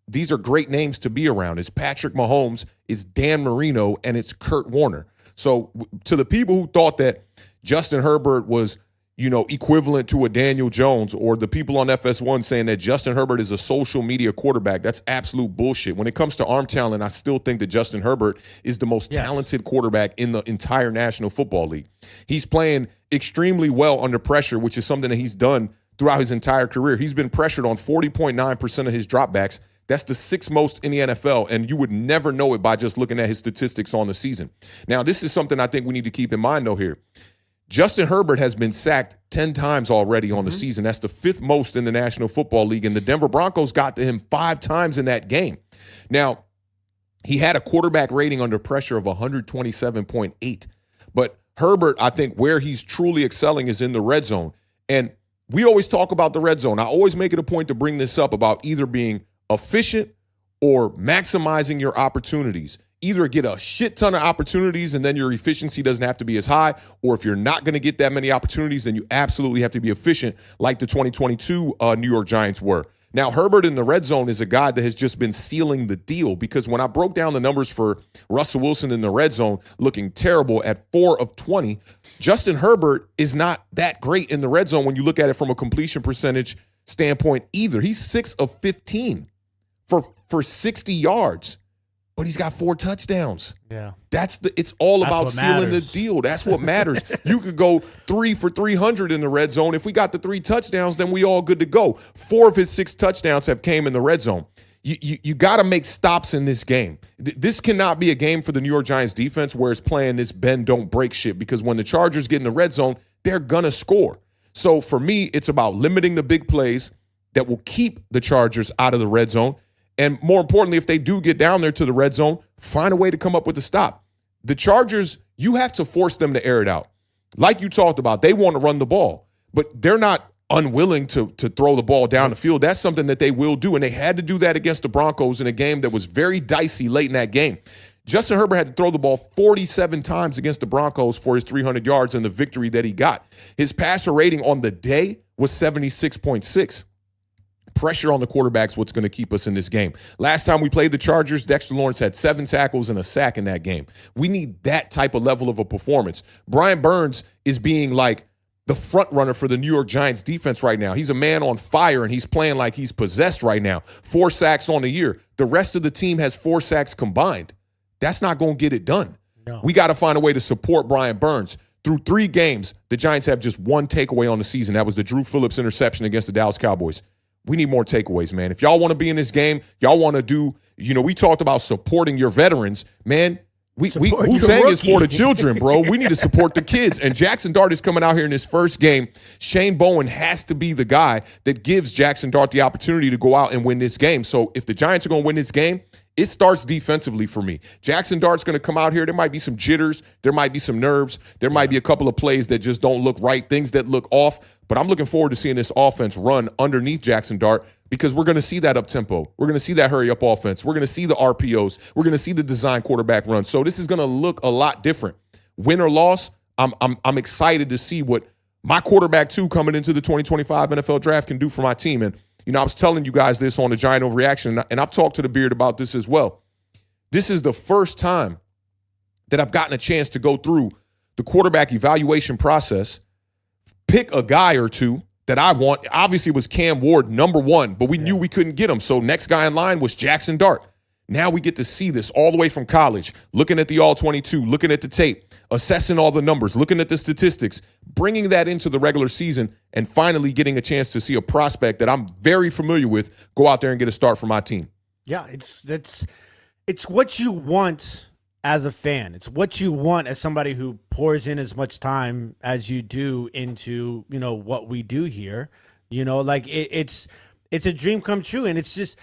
these are great names to be around. It's Patrick Mahomes, it's Dan Marino, and it's Kurt Warner. So to the people who thought that Justin Herbert was, equivalent to a Daniel Jones, or the people on FS1 saying that Justin Herbert is a social media quarterback, that's absolute bullshit. When it comes to arm talent, I still think that Justin Herbert is the most talented quarterback in the entire National Football League. He's playing extremely well under pressure, which is something that he's done throughout his entire career. He's been pressured on 40.9% of his dropbacks. That's the 6th most in the NFL, and you would never know it by just looking at his statistics on the season. Now, this is something I think we need to keep in mind, though, here. Justin Herbert has been sacked 10 times already on the season. That's the 5th most in the National Football League, and the Denver Broncos got to him 5 times in that game. Now, he had a quarterback rating under pressure of 127.8, but Herbert, I think where he's truly excelling is in the red zone. And we always talk about the red zone. I always make it a point to bring this up about either being efficient or maximizing your opportunities. Either get a shit ton of opportunities and then your efficiency doesn't have to be as high, or if you're not going to get that many opportunities, then you absolutely have to be efficient like the 2022 New York Giants were. Now, Herbert in the red zone is a guy that has just been sealing the deal because when I broke down the numbers for Russell Wilson in the red zone, looking terrible at 4 of 20, Justin Herbert is not that great in the red zone when you look at it from a completion percentage standpoint either. He's 6 of 15 for 60 yards. But he's got 4 touchdowns. Yeah. It's all about sealing the deal. That's what matters. You could go 3 for 300 in the red zone. If we got the 3 touchdowns, then we all good to go. 4 of his 6 touchdowns have came in the red zone. You got to make stops in this game. This cannot be a game for the New York Giants defense where it's playing this bend, don't break shit, because when the Chargers get in the red zone, they're going to score. So for me, it's about limiting the big plays that will keep the Chargers out of the red zone. And more importantly, if they do get down there to the red zone, find a way to come up with a stop. The Chargers, you have to force them to air it out. Like you talked about, they want to run the ball, but they're not unwilling to throw the ball down the field. That's something that they will do, and they had to do that against the Broncos in a game that was very dicey late in that game. Justin Herbert had to throw the ball 47 times against the Broncos for his 300 yards and the victory that he got. His passer rating on the day was 76.6. Pressure on the quarterback's what's going to keep us in this game. Last time we played the Chargers, Dexter Lawrence had 7 tackles and a sack in that game. We need that type of level of a performance. Brian Burns is being like the front runner for the New York Giants defense right now. He's a man on fire, and he's playing like he's possessed right now. 4 sacks on the year. The rest of the team has 4 sacks combined. That's not going to get it done. No. We got to find a way to support Brian Burns. Through 3 games, the Giants have just 1 takeaway on the season. That was the Drew Phillips interception against the Dallas Cowboys. We need more takeaways, man. If y'all want to be in this game, y'all want to do, we talked about supporting your veterans, man. Wu-Tang is for the children, bro. We need to support the kids. And Jaxson Dart is coming out here in his first game. Shane Bowen has to be the guy that gives Jaxson Dart the opportunity to go out and win this game. So if the Giants are going to win this game, it starts defensively for me. Jaxson Dart's going to come out here. There might be some jitters. There might be some nerves. There might be a couple of plays that just don't look right, things that look off. But I'm looking forward to seeing this offense run underneath Jaxson Dart because we're going to see that up-tempo. We're going to see that hurry-up offense. We're going to see the RPOs. We're going to see the design quarterback run. So this is going to look a lot different. Win or loss, I'm excited to see what my quarterback 2 coming into the 2025 NFL draft can do for my team. And, I was telling you guys this on the Giant Overreaction, and I've talked to the Beard about this as well. This is the first time that I've gotten a chance to go through the quarterback evaluation process, pick a guy or two that I want. Obviously, it was Cam Ward, number 1, but we knew we couldn't get him. So next guy in line was Jaxson Dart. Now we get to see this all the way from college, looking at the All-22, looking at the tape, assessing all the numbers, looking at the statistics, bringing that into the regular season, and finally getting a chance to see a prospect that I'm very familiar with go out there and get a start for my team. Yeah, it's what you want as a fan. It's what you want as somebody who pours in as much time as you do into, what we do here. It's a dream come true, and it's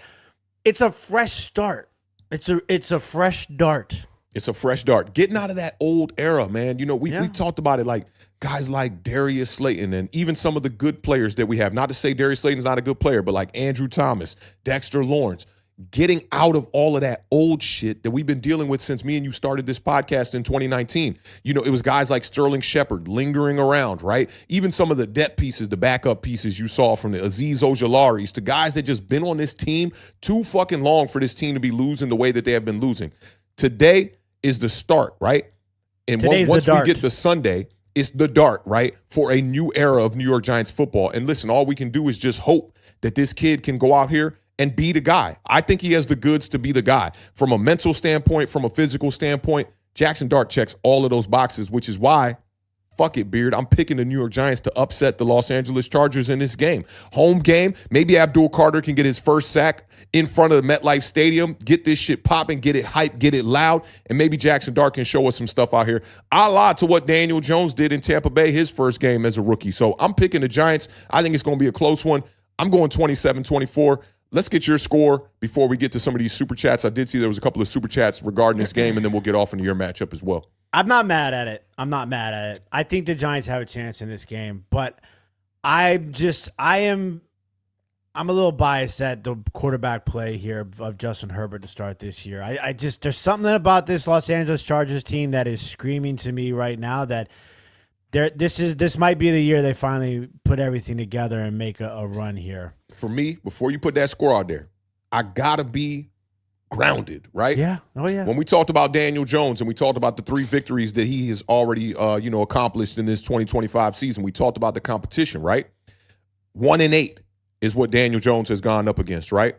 a fresh start. It's a fresh dart. It's a fresh dart. Getting out of that old era, man. We talked about it, like guys like Darius Slayton and even some of the good players that we have. Not to say Darius Slayton's not a good player, but like Andrew Thomas, Dexter Lawrence. Getting out of all of that old shit that we've been dealing with since me and you started this podcast in 2019. It was guys like Sterling Shepard lingering around, right? Even some of the depth pieces, the backup pieces you saw from the Azeez Ojalaris to guys that just been on this team too fucking long for this team to be losing the way that they have been losing. Today is the start, right? And once we get to Sunday, it's the dart, right? For a new era of New York Giants football. And listen, all we can do is just hope that this kid can go out here and be the guy. I think he has the goods to be the guy. From a mental standpoint, from a physical standpoint, Jaxson Dart checks all of those boxes, which is why, fuck it, Beard, I'm picking the New York Giants to upset the Los Angeles Chargers in this game. Home game, maybe Abdul Carter can get his first sack in front of the MetLife Stadium, get this shit popping, get it hyped, get it loud, and maybe Jaxson Dart can show us some stuff out here, a la to what Daniel Jones did in Tampa Bay his first game as a rookie. So I'm picking the Giants. I think it's going to be a close one. I'm going 27-24. Let's get your score before we get to some of these Super Chats. I did see there was a couple of Super Chats regarding this game, and then we'll get off into your matchup as well. I'm not mad at it. I think the Giants have a chance in this game, but I'm a little biased at the quarterback play here of Justin Herbert to start this year. I just there's something about this Los Angeles Chargers team that is screaming to me right now that this might be the year they finally put everything together and make a run here. For me, before you put that score out there, I gotta be grounded, right? Yeah. Oh yeah. When we talked about Daniel Jones and we talked about the 3 victories that he has already accomplished in this 2025 season, we talked about the competition, right? 1-8 is what Daniel Jones has gone up against, right?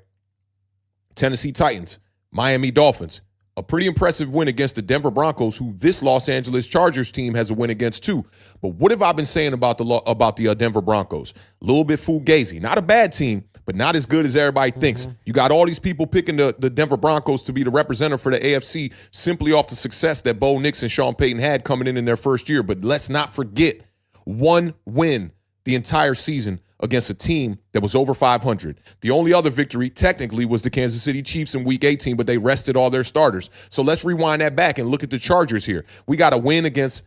Tennessee Titans, Miami Dolphins. A pretty impressive win against the Denver Broncos, who this Los Angeles Chargers team has a win against too. But what have I been saying about the Denver Broncos? A little bit fugazi. Not a bad team, but not as good as everybody thinks. You got all these people picking the Denver Broncos to be the representative for the AFC simply off the success that Bo Nix and Sean Payton had coming in their first year. But let's not forget, one win the entire season against a team that was over 500. The only other victory technically was the Kansas City Chiefs in Week 18, but they rested all their starters. So let's rewind that back and look at the Chargers here. We got a win against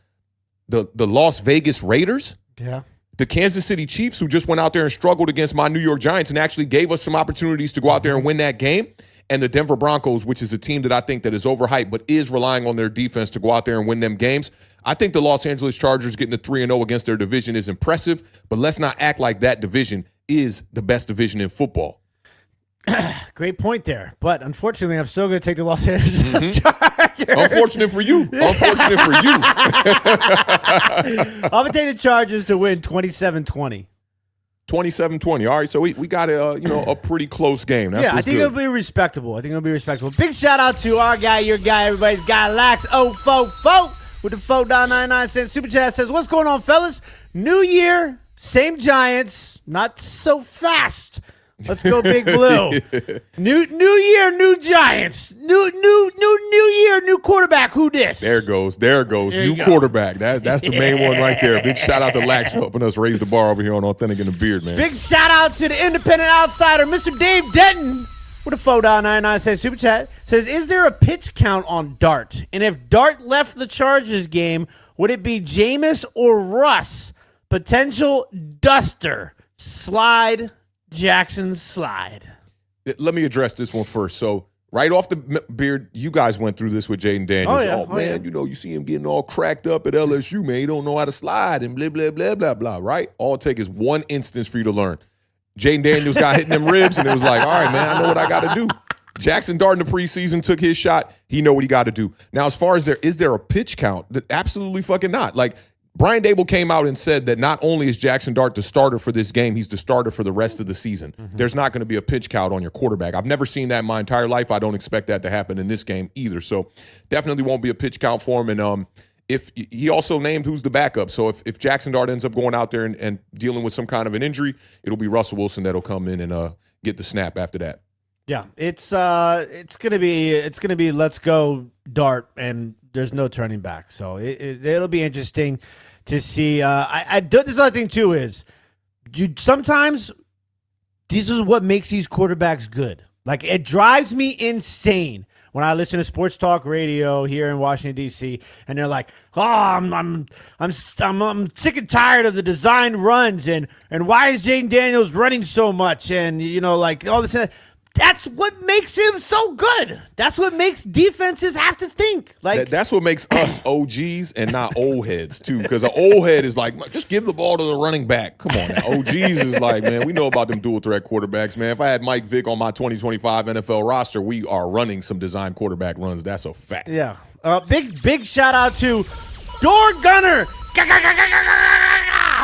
the Las Vegas Raiders. Yeah. The Kansas City Chiefs, who just went out there and struggled against my New York Giants and actually gave us some opportunities to go out there and win that game. And the Denver Broncos, which is a team that I think that is overhyped but is relying on their defense to go out there and win them games. I think the Los Angeles Chargers getting a 3-0 against their division is impressive, but let's not act like that division is the best division in football. Great point there. But unfortunately, I'm still going to take the Los Angeles Chargers. Unfortunate for you. Unfortunate for you. I'm going to take the Chargers to win 27-20. 27-20. All right, so we got a pretty close game. That's I think it'll be respectable. Big shout out to our guy, your guy, everybody's guy, Lax044 with the $4.99 super chat. Says, what's going on, fellas? New year, same Giants, not so fast. Let's go, Big Blue. New year, new Giants. New year, new quarterback. Who this? There goes. New quarterback. That's the main one right there. Big shout out to Lax for helping us raise the bar over here on Authentic and the Beard, man. Big shout out to the independent outsider, Mr. Dave Denton, with a $4.99 super chat. Says, is there a pitch count on Dart? And if Dart left the Chargers game, would it be Jameis or Russ? Potential duster. Slide. Jackson slide. Let me address this one first. So Right off the beard, you guys went through this with Jaden Daniels. Yeah. You see him getting all cracked up at LSU, man. He don't know how to slide and blah, blah, blah, blah, blah, right? All it takes is one instance for you to learn. Jaden Daniels got hitting them ribs, and it was like, all right, man, I know what I got to do. Jaxson Dart in the preseason took his shot. He know what he got to do. Now, as far as is there a pitch count? Absolutely fucking not. Like, Brian Dable came out and said that not only is Jaxson Dart the starter for this game, he's the starter for the rest of the season. Mm-hmm. There's not going to be a pitch count on your quarterback. I've never seen that in my entire life. I don't expect that to happen in this game either. So definitely won't be a pitch count for him. And if he also named who's the backup. So if Jaxson Dart ends up going out there and dealing with some kind of an injury, it'll be Russell Wilson that'll come in and get the snap after that. Yeah, it's gonna be let's go Dart, and there's no turning back. So it'll be interesting to see. This other thing too is, sometimes this is what makes these quarterbacks good. Like, it drives me insane when I listen to sports talk radio here in Washington D.C. and they're like, "Oh, I'm sick and tired of the design runs and why is Jaden Daniels running so much and like all this." That's what makes him so good. That's what makes defenses have to think. Like, that's what makes us OGs and not old heads too. Because an old head is like, just give the ball to the running back. Come on now. OGs is like, man, we know about them dual threat quarterbacks, man. If I had Mike Vick on my 2025 NFL roster, we are running some design quarterback runs. That's a fact. Yeah. Big shout out to Door Gunner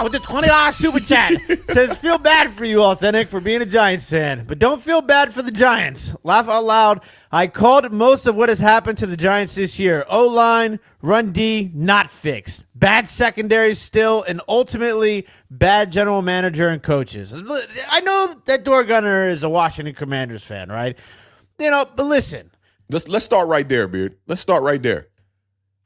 with the $20 super chat. Says, feel bad for you, Authentic, for being a Giants fan, but don't feel bad for the Giants. Laugh out loud. I called most of what has happened to the Giants this year. O-line, run D, not fixed. Bad secondary still, and ultimately bad general manager and coaches. I know that Door Gunner is a Washington Commanders fan, right? But listen. Let's start right there, Beard. Let's start right there.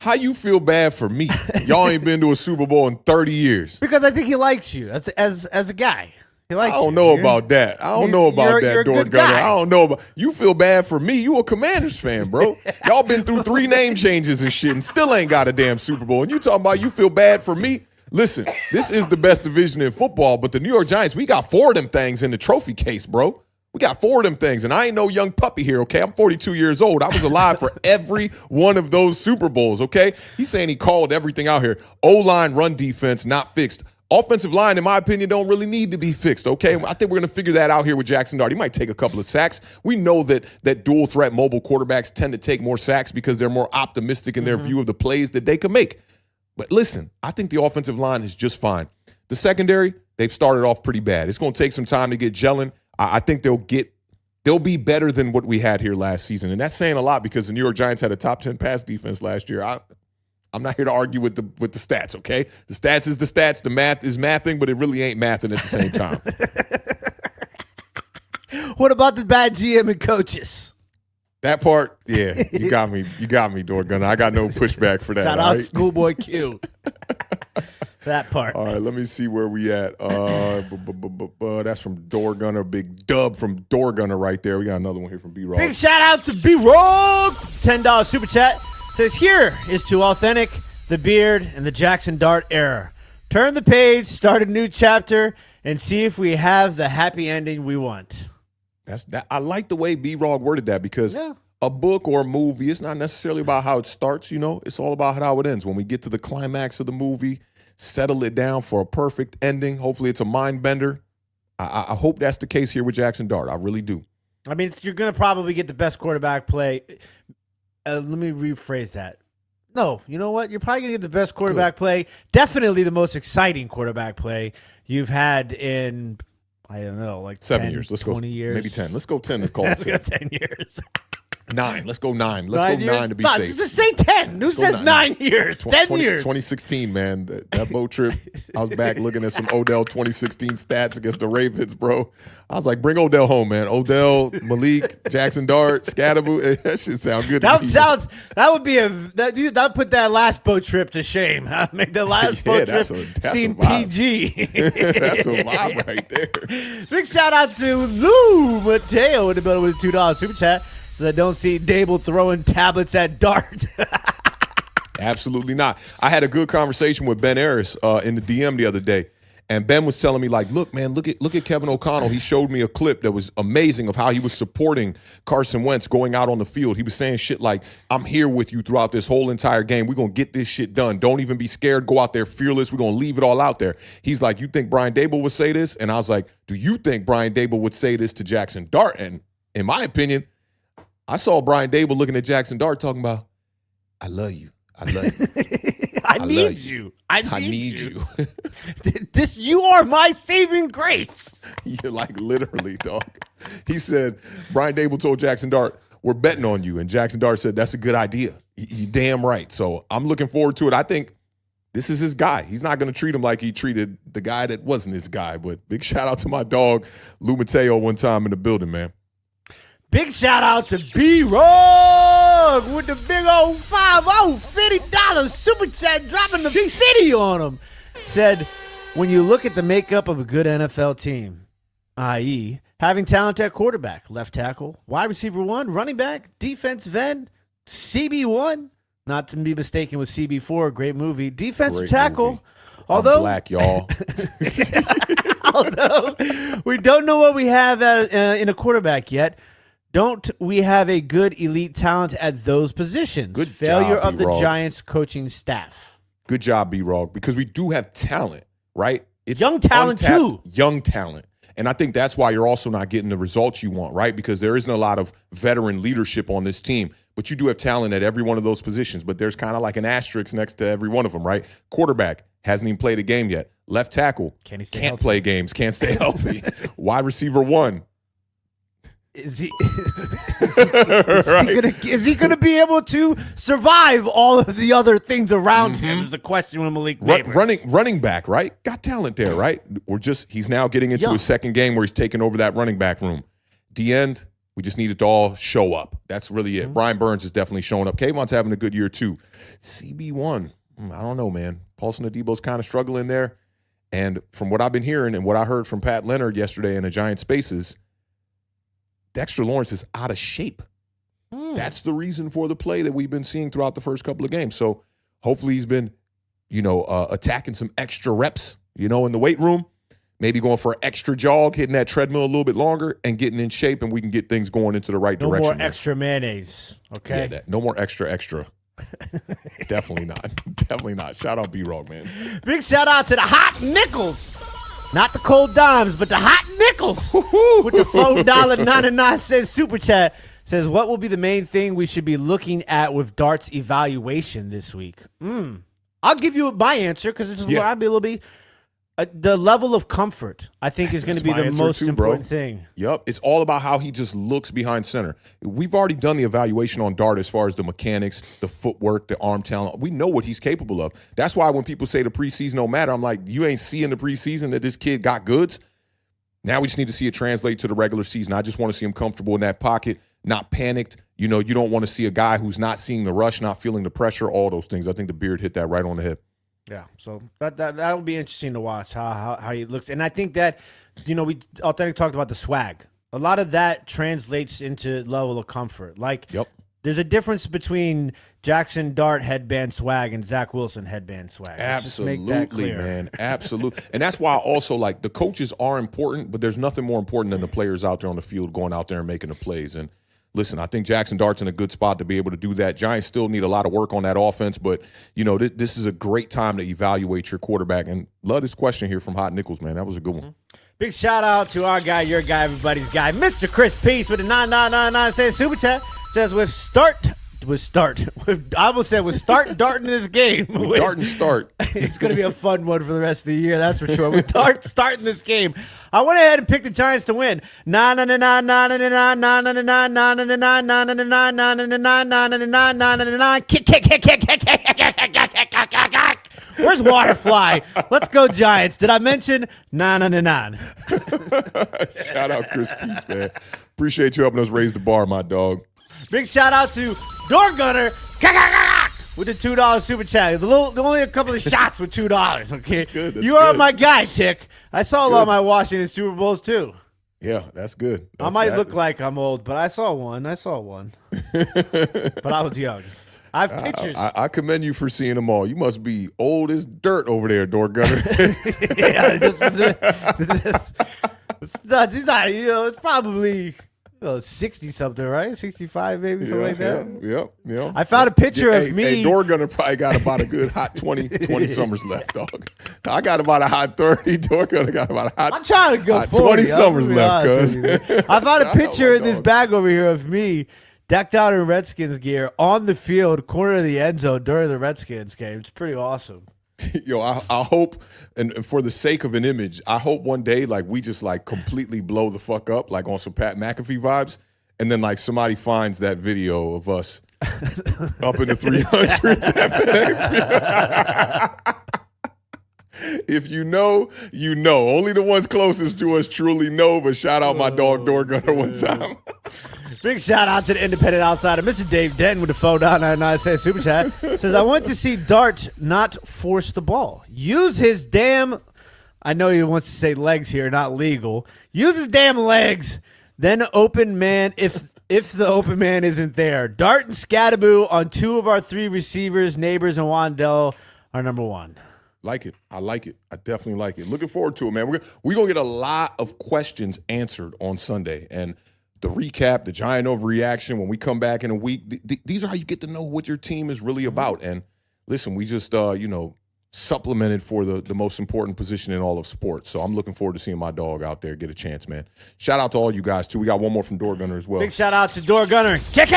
How you feel bad for me? Y'all ain't been to a Super Bowl in 30 years. Because I think he likes you as a guy. He likes you. I don't know about that. I don't know about that, Door Gunner. I don't know about. You feel bad for me? You a Commanders fan, bro. Y'all been through 3 name changes and shit and still ain't got a damn Super Bowl. And you talking about you feel bad for me? Listen, this is the best division in football, but the New York Giants, we got 4 of them things in the trophy case, bro. We got 4 of them things, and I ain't no young puppy here, okay? I'm 42 years old. I was alive for every one of those Super Bowls, okay? He's saying he called everything out here. O-line, run defense, not fixed. Offensive line, in my opinion, don't really need to be fixed, okay? I think we're going to figure that out here with Jaxson Dart. He might take a couple of sacks. We know that dual-threat mobile quarterbacks tend to take more sacks because they're more optimistic in their view of the plays that they can make. But listen, I think the offensive line is just fine. The secondary, they've started off pretty bad. It's going to take some time to get gelling. I think they'll be better than what we had here last season. And that's saying a lot because the New York Giants had a top 10 pass defense last year. I'm not here to argue with the stats, okay? The stats is the stats. The math is mathing, but it really ain't mathing at the same time. What about the bad GM and coaches? That part, yeah, you got me. You got me, Door Gunner. I got no pushback for that. Shout out Schoolboy Q. That part. All right, let me see where we at. That's from Door Gunner. Big dub from Door Gunner right there. We got another one here from B-Rog. Big shout out to B-Rog. $10 super chat. Says, here is to Authentic, the Beard, and the Jaxson Dart era. Turn the page, start a new chapter, and see if we have the happy ending we want. I like the way B-Rog worded that because a book or a movie, it's not necessarily about how it starts, It's all about how it ends. When we get to the climax of the movie, settle it down for a perfect ending. Hopefully it's a mind bender. I hope that's the case here with Jaxson Dart. I really do. I mean, you're going to probably get the best quarterback play. Let me rephrase that. No, you know what? You're probably going to get the best quarterback play. Definitely the most exciting quarterback play you've had in, I don't know, like 7 years. Let's 20 go, years. maybe 10. Let's go 10 to call Let's it. go 10 years. 9. Let's go 9. Let's go 9 to be No, safe. Just say 10. Who says 9 years? 10 years. 2016, man. That boat trip, I was back looking at some Odell 2016 stats against the Ravens, bro. I was like, bring Odell home, man. Odell, Malik, Jaxson Dart, Scatterboo. That shit sound good to me. That would put that last boat trip to shame. Make the last boat trip seem PG. That's a vibe right there. Big shout out to Lou Mateo in the middle with a $2 super chat. So I don't see Dable throwing tablets at Dart. Absolutely not. I had a good conversation with Ben Harris in the DM the other day. And Ben was telling me, like, look, man, look at Kevin O'Connell. He showed me a clip that was amazing of how he was supporting Carson Wentz going out on the field. He was saying shit like, I'm here with you throughout this whole entire game. We're going to get this shit done. Don't even be scared. Go out there fearless. We're going to leave it all out there. He's like, you think Brian Daboll would say this? And I was like, do you think Brian Daboll would say this to Jaxson Dart? And in my opinion, I saw Brian Daboll looking at Jaxson Dart talking about, I love you. I love you. I need you. I need you. This, you are my saving grace. You're like literally, dog. He said, Brian Daboll told Jaxson Dart, we're betting on you. And Jaxson Dart said, that's a good idea. You damn right. So I'm looking forward to it. I think this is his guy. He's not going to treat him like he treated the guy that wasn't his guy. But big shout out to my dog, Lou Mateo, one time in the building, man. Big shout out to B-Rog with the big old $50 super chat, dropping the 50 on him. Said, when you look at the makeup of a good NFL team, i.e., having talent at quarterback, left tackle, wide receiver 1, running back, defensive end, CB1, not to be mistaken with CB4, great movie, defensive Great tackle. movie. Although I'm black, y'all. although we don't know what we have in a quarterback yet, don't we have a good elite talent at those positions? Good failure job, of the B-Rog. Giants coaching staff. Good job, B-Rog, because we do have talent, right? It's Young talent, too. Young talent. And I think that's why you're also not getting the results you want, right? Because there isn't a lot of veteran leadership on this team. But you do have talent at every one of those positions. But there's kind of like an asterisk next to every one of them, right? Quarterback hasn't even played a game yet. Left tackle Can't can't play games, can't stay healthy. Wide receiver 1. Is he Right. is he gonna be able to survive all of the other things around him? Is the question with Malik Neighbors. Running back, right? Got talent there, right? He's now getting into Young. his second game where he's taking over that running back room. D-end, we just need it to all show up. That's really it. Brian Burns is definitely showing up. Kayvon's having a good year too. CB1, I don't know, man. Paulson Adebo's kind of struggling there. And from what I've been hearing and what I heard from Pat Leonard yesterday in the Giant Spaces, Dexter Lawrence is out of shape. That's the reason for the play that we've been seeing throughout the first couple of games. So hopefully he's been, attacking some extra reps, in the weight room, maybe going for an extra jog, hitting that treadmill a little bit longer and getting in shape, and we can get things going into the right No direction. more extra mayonnaise, okay? Yeah, no more extra. Definitely not. Definitely not. Shout out B-Rog, man. Big shout out to the hot nickels. Not the cold dimes, but the hot nickels with the $4.99 super chat. Says, what will be the main thing we should be looking at with Dart's evaluation this week? I'll give you my answer because it's Yeah. I'll be a little bit. The level of comfort, I think, is going to be That's my the answer most too, bro. important thing. Yep. It's all about how he just looks behind center. We've already done the evaluation on Dart as far as the mechanics, the footwork, the arm talent. We know what he's capable of. That's why when people say the preseason don't matter, I'm like, you ain't seeing the preseason that this kid got goods. Now we just need to see it translate to the regular season. I just want to see him comfortable in that pocket, not panicked. You don't want to see a guy who's not seeing the rush, not feeling the pressure, all those things. I think the beard hit that right on the head. Yeah, so that will be interesting to watch how he looks, and I think that we Authentic talked about the swag. A lot of that translates into level of comfort. Like, Yep. There's a difference between Jaxson Dart headband swag and Zach Wilson headband swag. Let's just make that Absolutely, clear. man. Absolutely. And that's why I also like the coaches are important, but there's nothing more important than the players out there on the field going out there and making the plays. And listen, I think Jaxson Dart's in a good spot to be able to do that. Giants still need a lot of work on that offense, but, this is a great time to evaluate your quarterback. And love this question here from Hot Nichols, man. That was a good one. Big shout out to our guy, your guy, everybody's guy, Mr. Chris Peace with a 9999 cent super chat. Says with start darting this game. Dart and start. It's going to be a fun one for the rest of the year, that's for sure. With Dart starting this game, I went ahead and picked the Giants to win. 999. Kick. Where's Waterfly? Let's go Giants. Did I mention 999? Shout out Chris Peace, man. Appreciate you helping us raise the bar, my dog. Big shout out to Door Gunner with the $2 super chat. Only a couple of shots with $2. Okay, good, that's you are good. my guy, Tick. I saw a lot of my Washington Super Bowls too. Yeah, that's good. I might look like I'm old, but I saw one. But I was young. I have pictures. I commend you for seeing them all. You must be old as dirt over there, door gunner. Yeah, it's probably 60 something, right? 65 maybe, something like that. Yeah. I found a picture of me. Hey, door gunner probably got about a good hot 20 summers left, dog. I got about a hot 30. Door gunner got about a hot. I'm trying to go hot 40. 20 summers left, cuz. I found a picture in this bag over here of me decked out in Redskins gear on the field, corner of the end zone during the Redskins game. It's pretty awesome. Yo, I hope, and for the sake of an image, I hope one day like we just like completely blow the fuck up, like on some Pat McAfee vibes, and then like somebody finds that video of us up in the 300s at FedEx. If you know, you know. Only the ones closest to us truly know, but shout out my dog door gunner one time. Big shout out to the independent outsider, Mr. Dave Denton with the phone down 99 cent super chat. Says, I want to see Dart not force the ball. Use his damn, I know he wants to say legs here, not legal. Use his damn legs. Then open man if the open man isn't there. Dart and Scattaboo on 2 of our 3 receivers, Neighbors and Wandell are number 1. Like it. I like it. I definitely like it. Looking forward to it, man. We're going to get a lot of questions answered on Sunday. And the recap, the giant overreaction, when we come back in a week, these are how you get to know what your team is really about. And listen, we just, supplemented for the most important position in all of sports. So I'm looking forward to seeing my dog out there get a chance, man. Shout out to all you guys, too. We got one more from Door Gunner as well. Big shout out to Door Gunner. Kick.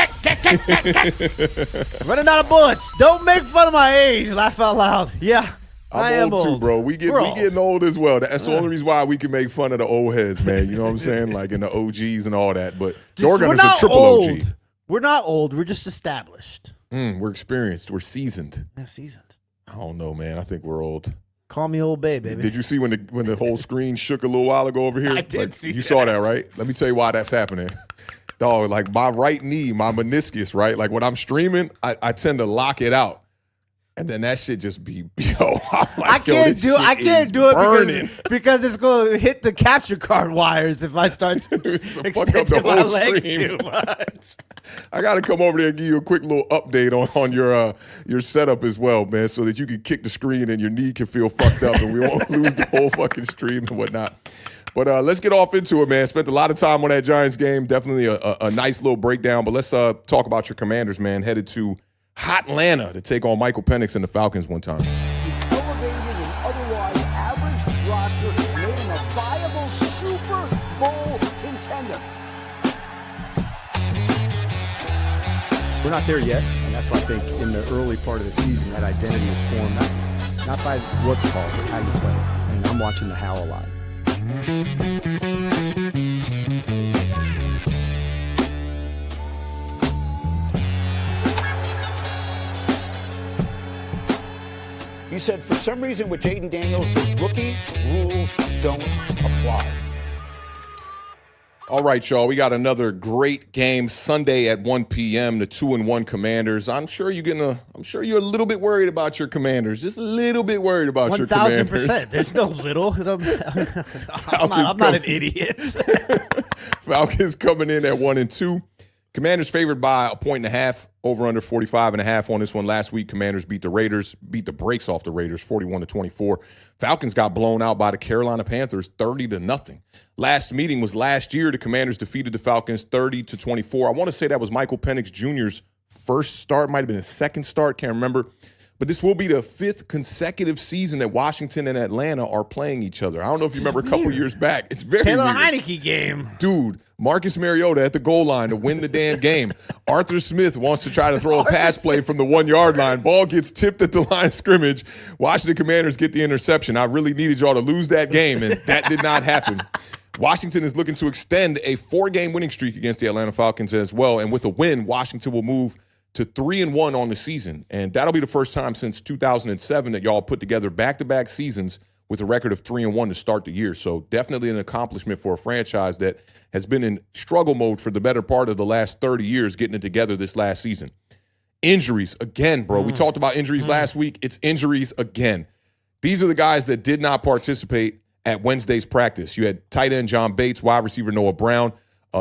Running out of bullets. Don't make fun of my age. Laugh out loud. Yeah. I am old too, bro. We getting old as well. That's the only reason why we can make fun of the old heads, man. You know what I'm saying? Like in the OGs and all that. But Door Gunner's a triple old. OG. We're not old. We're just established. We're experienced. We're seasoned. Yeah, seasoned. I don't know, man. I think we're old. Call me old baby. Did you see when the whole screen shook a little while ago over here? I did see You saw that, right? Let me tell you why that's happening. Dog, like my right knee, my meniscus, right? Like when I'm streaming, I tend to lock it out. And then that shit just be, I can't do it because it's going to hit the capture card wires if I start extending my legs too much. I got to come over there and give you a quick little update on your setup as well, man, so that you can kick the screen and your knee can feel fucked up and we won't lose the whole fucking stream and whatnot. But let's get off into it, man. Spent a lot of time on that Giants game. Definitely a nice little breakdown. But let's talk about your Commanders, man, headed to hot Atlanta to take on Michael Penix and the Falcons one time. He's elevated an otherwise average roster, made him a viable Super Bowl contender. We're not there yet, and that's why I think in the early part of the season that identity is formed, not by what's called, but how you play. And I'm watching the how a lot. You said for some reason with Jaden Daniels, the rookie rules don't apply. All right, y'all. We got another great game Sunday at 1 p.m. The 2-1 Commanders. I'm sure you're a little bit worried about your Commanders. Just a little bit worried about your Commanders. 1,000%. There's no little. I'm not an idiot. Falcons coming in at 1-2. Commanders favored by 1.5, over under 45.5 on this one. Last week, Commanders beat the brakes off the Raiders, 41-24. Falcons got blown out by the Carolina Panthers, 30-0. Last meeting was last year. The Commanders defeated the Falcons 30-24. I want to say that was Michael Penix Jr.'s first start, might have been his second start, can't remember. But this will be the 5th consecutive season that Washington and Atlanta are playing each other. I don't know if you remember a couple years back. It's very Taylor weird. Heineke game. Dude, Marcus Mariota at the goal line to win the damn game. Arthur Smith wants to try to throw a pass play from the 1-yard line. Ball gets tipped at the line of scrimmage. Washington Commanders get the interception. I really needed y'all to lose that game, and that did not happen. Washington is looking to extend a 4-game winning streak against the Atlanta Falcons as well. And with a win, Washington will move to 3-1 on the season. And that'll be the first time since 2007 that y'all put together back-to-back seasons with a record of 3-1 to start the year. So definitely an accomplishment for a franchise that has been in struggle mode for the better part of the last 30 years, getting it together this last season. Injuries again, bro. We talked about injuries last week. It's injuries again. These are the guys that did not participate at Wednesday's practice. You had tight end John Bates, wide receiver Noah Brown.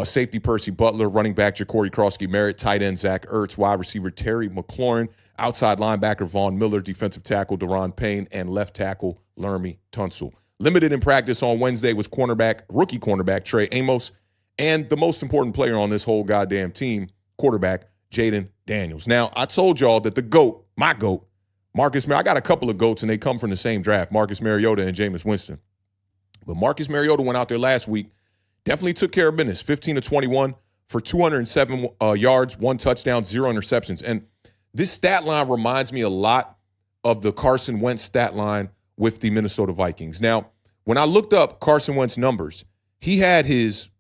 Safety Percy Butler, running back Ja'Cory Krosky-Merritt, tight end Zach Ertz, wide receiver Terry McLaurin, outside linebacker Vaughn Miller, defensive tackle Deron Payne, and left tackle Lermy Tunsil. Limited in practice on Wednesday was rookie cornerback Trey Amos, and the most important player on this whole goddamn team, quarterback Jaden Daniels. Now, I told y'all that the GOAT, my GOAT, Marcus Mariota, I got a couple of GOATs, and they come from the same draft, Marcus Mariota and Jameis Winston. But Marcus Mariota went out there last week, definitely took care of business, 15 to 21 for 207 yards, 1 touchdown, 0 interceptions. And this stat line reminds me a lot of the Carson Wentz stat line with the Minnesota Vikings. Now, when I looked up Carson Wentz numbers, he had his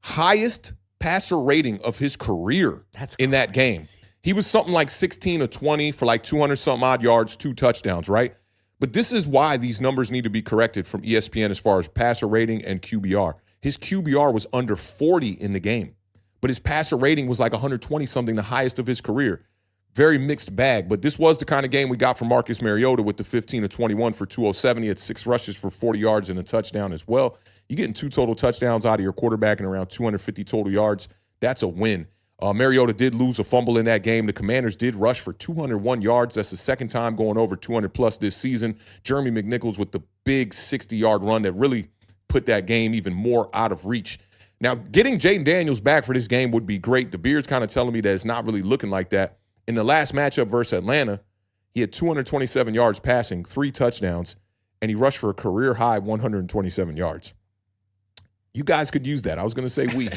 highest passer rating of his career in that game. He was something like 16 to 20 for like 200-something odd yards, 2 touchdowns, right? But this is why these numbers need to be corrected from ESPN as far as passer rating and QBR. His QBR was under 40 in the game, but his passer rating was like 120-something, the highest of his career. Very mixed bag, but this was the kind of game we got from Marcus Mariota with the 15 to 21 for 207. He had 6 rushes for 40 yards and a touchdown as well. You're getting 2 total touchdowns out of your quarterback and around 250 total yards. That's a win. Mariota did lose a fumble in that game. The Commanders did rush for 201 yards. That's the second time going over 200-plus this season. Jeremy McNichols with the big 60-yard run that really put that game even more out of reach. Now, getting Jaden Daniels back for this game would be great. The Beard's kind of telling me that it's not really looking like that. In the last matchup versus Atlanta, he had 227 yards passing, 3 touchdowns, and he rushed for a career-high 127 yards. You guys could use that. I was going to say we.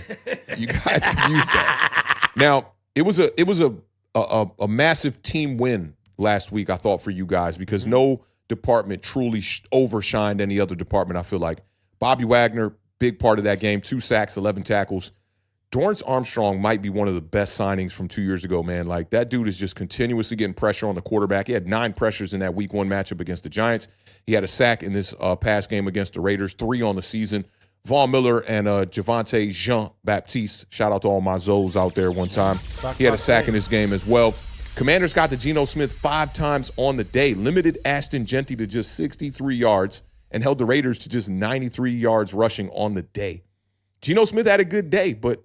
You guys could use that. Now, it was a massive team win last week, I thought, for you guys, because no department truly overshined any other department, I feel like. Bobby Wagner, big part of that game, 2 sacks, 11 tackles. Dorrance Armstrong might be one of the best signings from 2 years ago, man. Like, that dude is just continuously getting pressure on the quarterback. He had 9 pressures in that week 1 matchup against the Giants. He had a sack in this past game against the Raiders, 3 on the season. Vaughn Miller and Javonte Jean-Baptiste, shout out to all my Zoes out there one time. He had a sack in this game as well. Commanders got to Geno Smith 5 times on the day, limited Ashton Genty to just 63 yards, and held the Raiders to just 93 yards rushing on the day. Geno Smith had a good day, but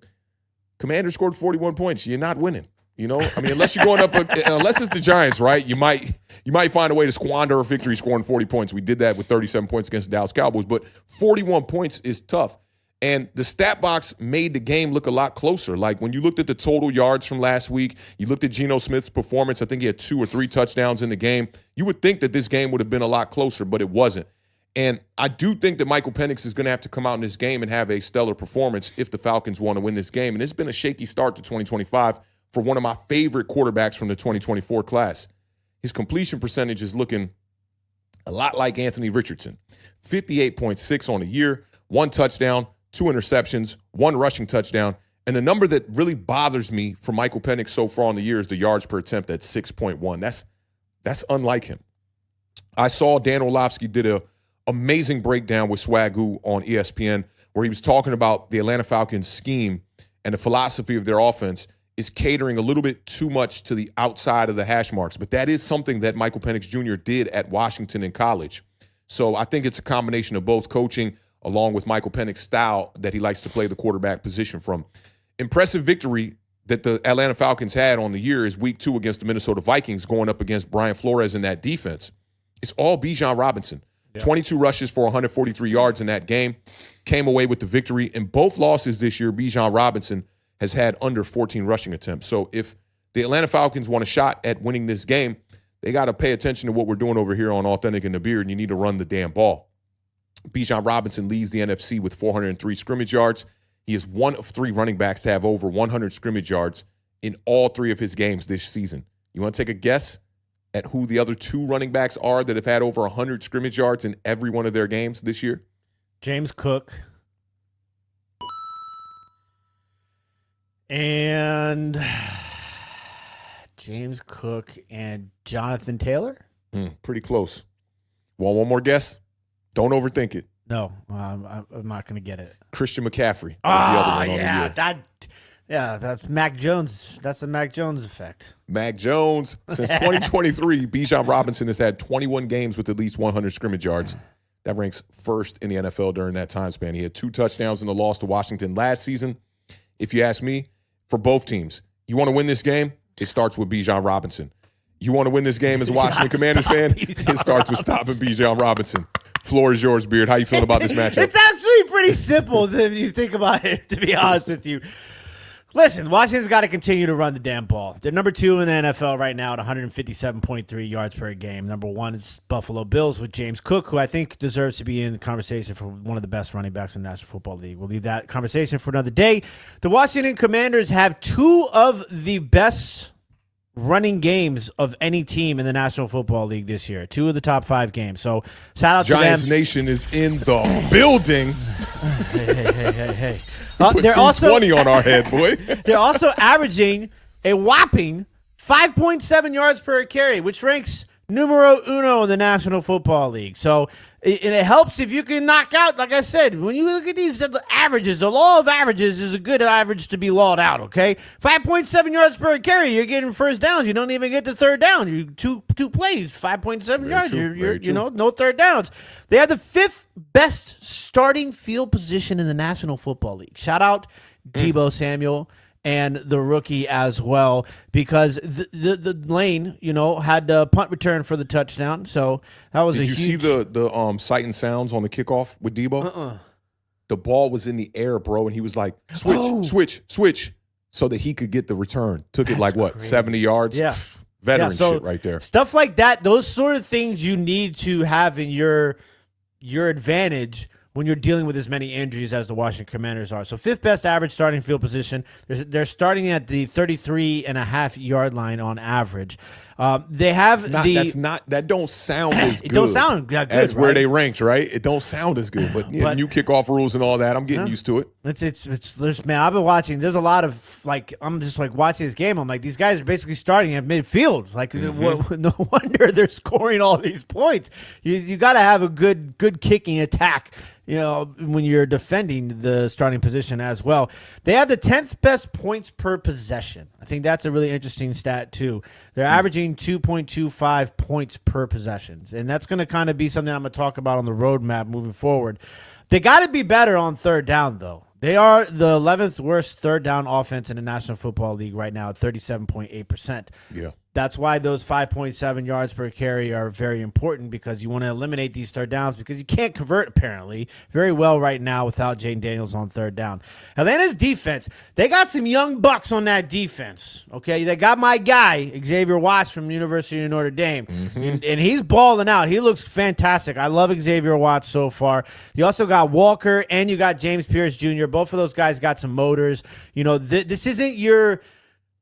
Commanders scored 41 points. You're not winning. You know, I mean, unless you're going up, unless it's the Giants, right? You might find a way to squander a victory scoring 40 points. We did that with 37 points against the Dallas Cowboys, but 41 points is tough. And the stat box made the game look a lot closer. Like, when you looked at the total yards from last week, you looked at Geno Smith's performance. I think he had 2 or 3 touchdowns in the game. You would think that this game would have been a lot closer, but it wasn't. And I do think that Michael Penix is going to have to come out in this game and have a stellar performance if the Falcons want to win this game. And it's been a shaky start to 2025 for one of my favorite quarterbacks from the 2024 class. His completion percentage is looking a lot like Anthony Richardson. 58.6 on the year, 1 touchdown, 2 interceptions, 1 rushing touchdown. And the number that really bothers me for Michael Penix so far on the year is the yards per attempt at 6.1. That's unlike him. I saw Dan Orlovsky did a amazing breakdown with Swagoo on ESPN where he was talking about the Atlanta Falcons scheme and the philosophy of their offense is catering a little bit too much to the outside of the hash marks. But that is something that Michael Penix Jr. did at Washington in college. So I think it's a combination of both coaching along with Michael Penix's style that he likes to play the quarterback position from. Impressive victory that the Atlanta Falcons had on the year is week 2 against the Minnesota Vikings going up against Brian Flores in that defense. It's all Bijan Robinson. Yeah. 22 rushes for 143 yards in that game. Came away with the victory. In both losses this year, Bijan Robinson has had under 14 rushing attempts. So if the Atlanta Falcons want a shot at winning this game, they got to pay attention to what we're doing over here on Authentic and the Beard, and you need to run the damn ball. Bijan Robinson leads the NFC with 403 scrimmage yards. He is one of 3 running backs to have over 100 scrimmage yards in all 3 of his games this season. You want to take a guess at who the other 2 running backs are that have had over 100 scrimmage yards in every one of their games this year? James Cook and Jonathan Taylor? Pretty close. Want one more guess? Don't overthink it. No, I'm not going to get it. Christian McCaffrey is the other one on the year. That's Mac Jones. That's the Mac Jones effect. Mac Jones. Since 2023, Bijan Robinson has had 21 games with at least 100 scrimmage yards. That ranks first in the NFL during that time span. He had 2 touchdowns in the loss to Washington last season. if you ask me, for both teams. You want to win this game? It starts with Bijan Robinson. You want to win this game as a Washington Commanders fan? It starts with stopping Bijan Robinson. Floor is yours, Beard. How you feeling about this matchup? It's actually pretty simple if you think about it, to be honest with you. Listen, Washington's got to continue to run the damn ball. They're number 2 in the NFL right now at 157.3 yards per game. Number 1 is Buffalo Bills with James Cook, who I think deserves to be in the conversation for one of the best running backs in the National Football League. We'll leave that conversation for another day. The Washington Commanders have 2 of the best running games of any team in the National Football League this year. 2 of the top 5 games. So shout out Giants to them. Nation is in the building. Hey. Put They're also 220 on our head, boy. They're also averaging a whopping 5.7 yards per carry, which ranks numero uno in the National Football League. So it helps if you can knock out, like I said, when you look at these averages, the law of averages is a good average to be lawed out, okay? 5.7 yards per carry, you're getting first downs. You don't even get the third down. You two plays, 5.7 yards. You're no third downs. They have the 5th best starting field position in the National Football League. Shout out Deebo Samuel and the rookie as well, because the lane, had the punt return for the touchdown. So that was Did you huge... see the sight and sounds on the kickoff with Deebo? The ball was in the air, bro, and he was like, switch, so that he could get the return. Took it like, what, 70 yards? Yeah. Veteran so shit right there. Stuff like that, those sort of things you need to have in your advantage when you're dealing with as many injuries as the Washington Commanders are. So 5th best average starting field position. They're starting at the 33.5-yard line on average. They have that don't sound as good. It don't sound that good as where right? they ranked, right? It don't sound as good, but new kickoff rules and all that. I'm getting used to it. Man, I've been watching. There's a lot of I'm just watching this game. I'm like, these guys are basically starting at midfield. No wonder they're scoring all these points. You got to have a good kicking attack, when you're defending the starting position as well. They have the 10th best points per possession. I think that's a really interesting stat too. They're averaging 2.25 points per possession. And that's going to kind of be something I'm going to talk about on the roadmap moving forward. They got to be better on third down, though. They are the 11th worst third down offense in the National Football League right now at 37.8%. Yeah. That's why those 5.7 yards per carry are very important, because you want to eliminate these third downs, because you can't convert, apparently, very well right now without Jane Daniels on third down. Atlanta's defense, they got some young bucks on that defense, okay? They got my guy, Xavier Watts from University of Notre Dame, and he's balling out. He looks fantastic. I love Xavier Watts so far. You also got Walker, and you got James Pierce Jr. Both of those guys got some motors. This isn't your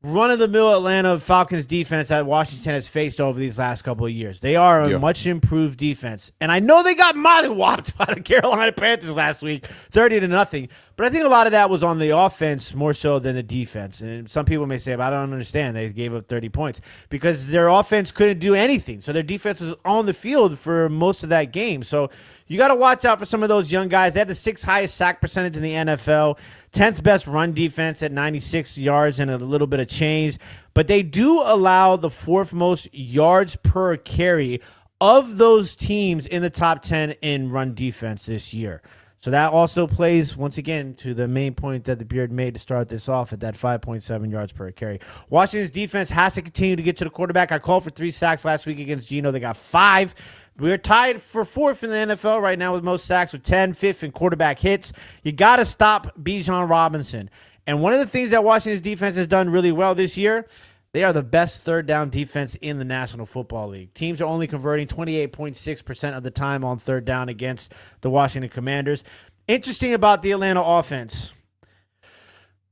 run-of-the-mill Atlanta Falcons defense that Washington has faced over these last couple of years. They are a much improved defense. And I know they got mollywopped by the Carolina Panthers last week, 30-0. But I think a lot of that was on the offense more so than the defense. And some people may say, but I don't understand. They gave up 30 points because their offense couldn't do anything. So their defense was on the field for most of that game. So you got to watch out for some of those young guys. They have the 6th highest sack percentage in the NFL, 10th best run defense at 96 yards and a little bit of change. But they do allow the 4th most yards per carry of those teams in the top 10 in run defense this year. So that also plays, once again, to the main point that the Beard made to start this off at that 5.7 yards per carry. Washington's defense has to continue to get to the quarterback. I called for 3 sacks last week against Geno. They got 5. We're tied for 4th in the NFL right now with most sacks with 10, 5th in quarterback hits. You got to stop Bijan Robinson. And one of the things that Washington's defense has done really well this year, they are the best third down defense in the National Football League. Teams are only converting 28.6% of the time on third down against the Washington Commanders. Interesting about the Atlanta offense.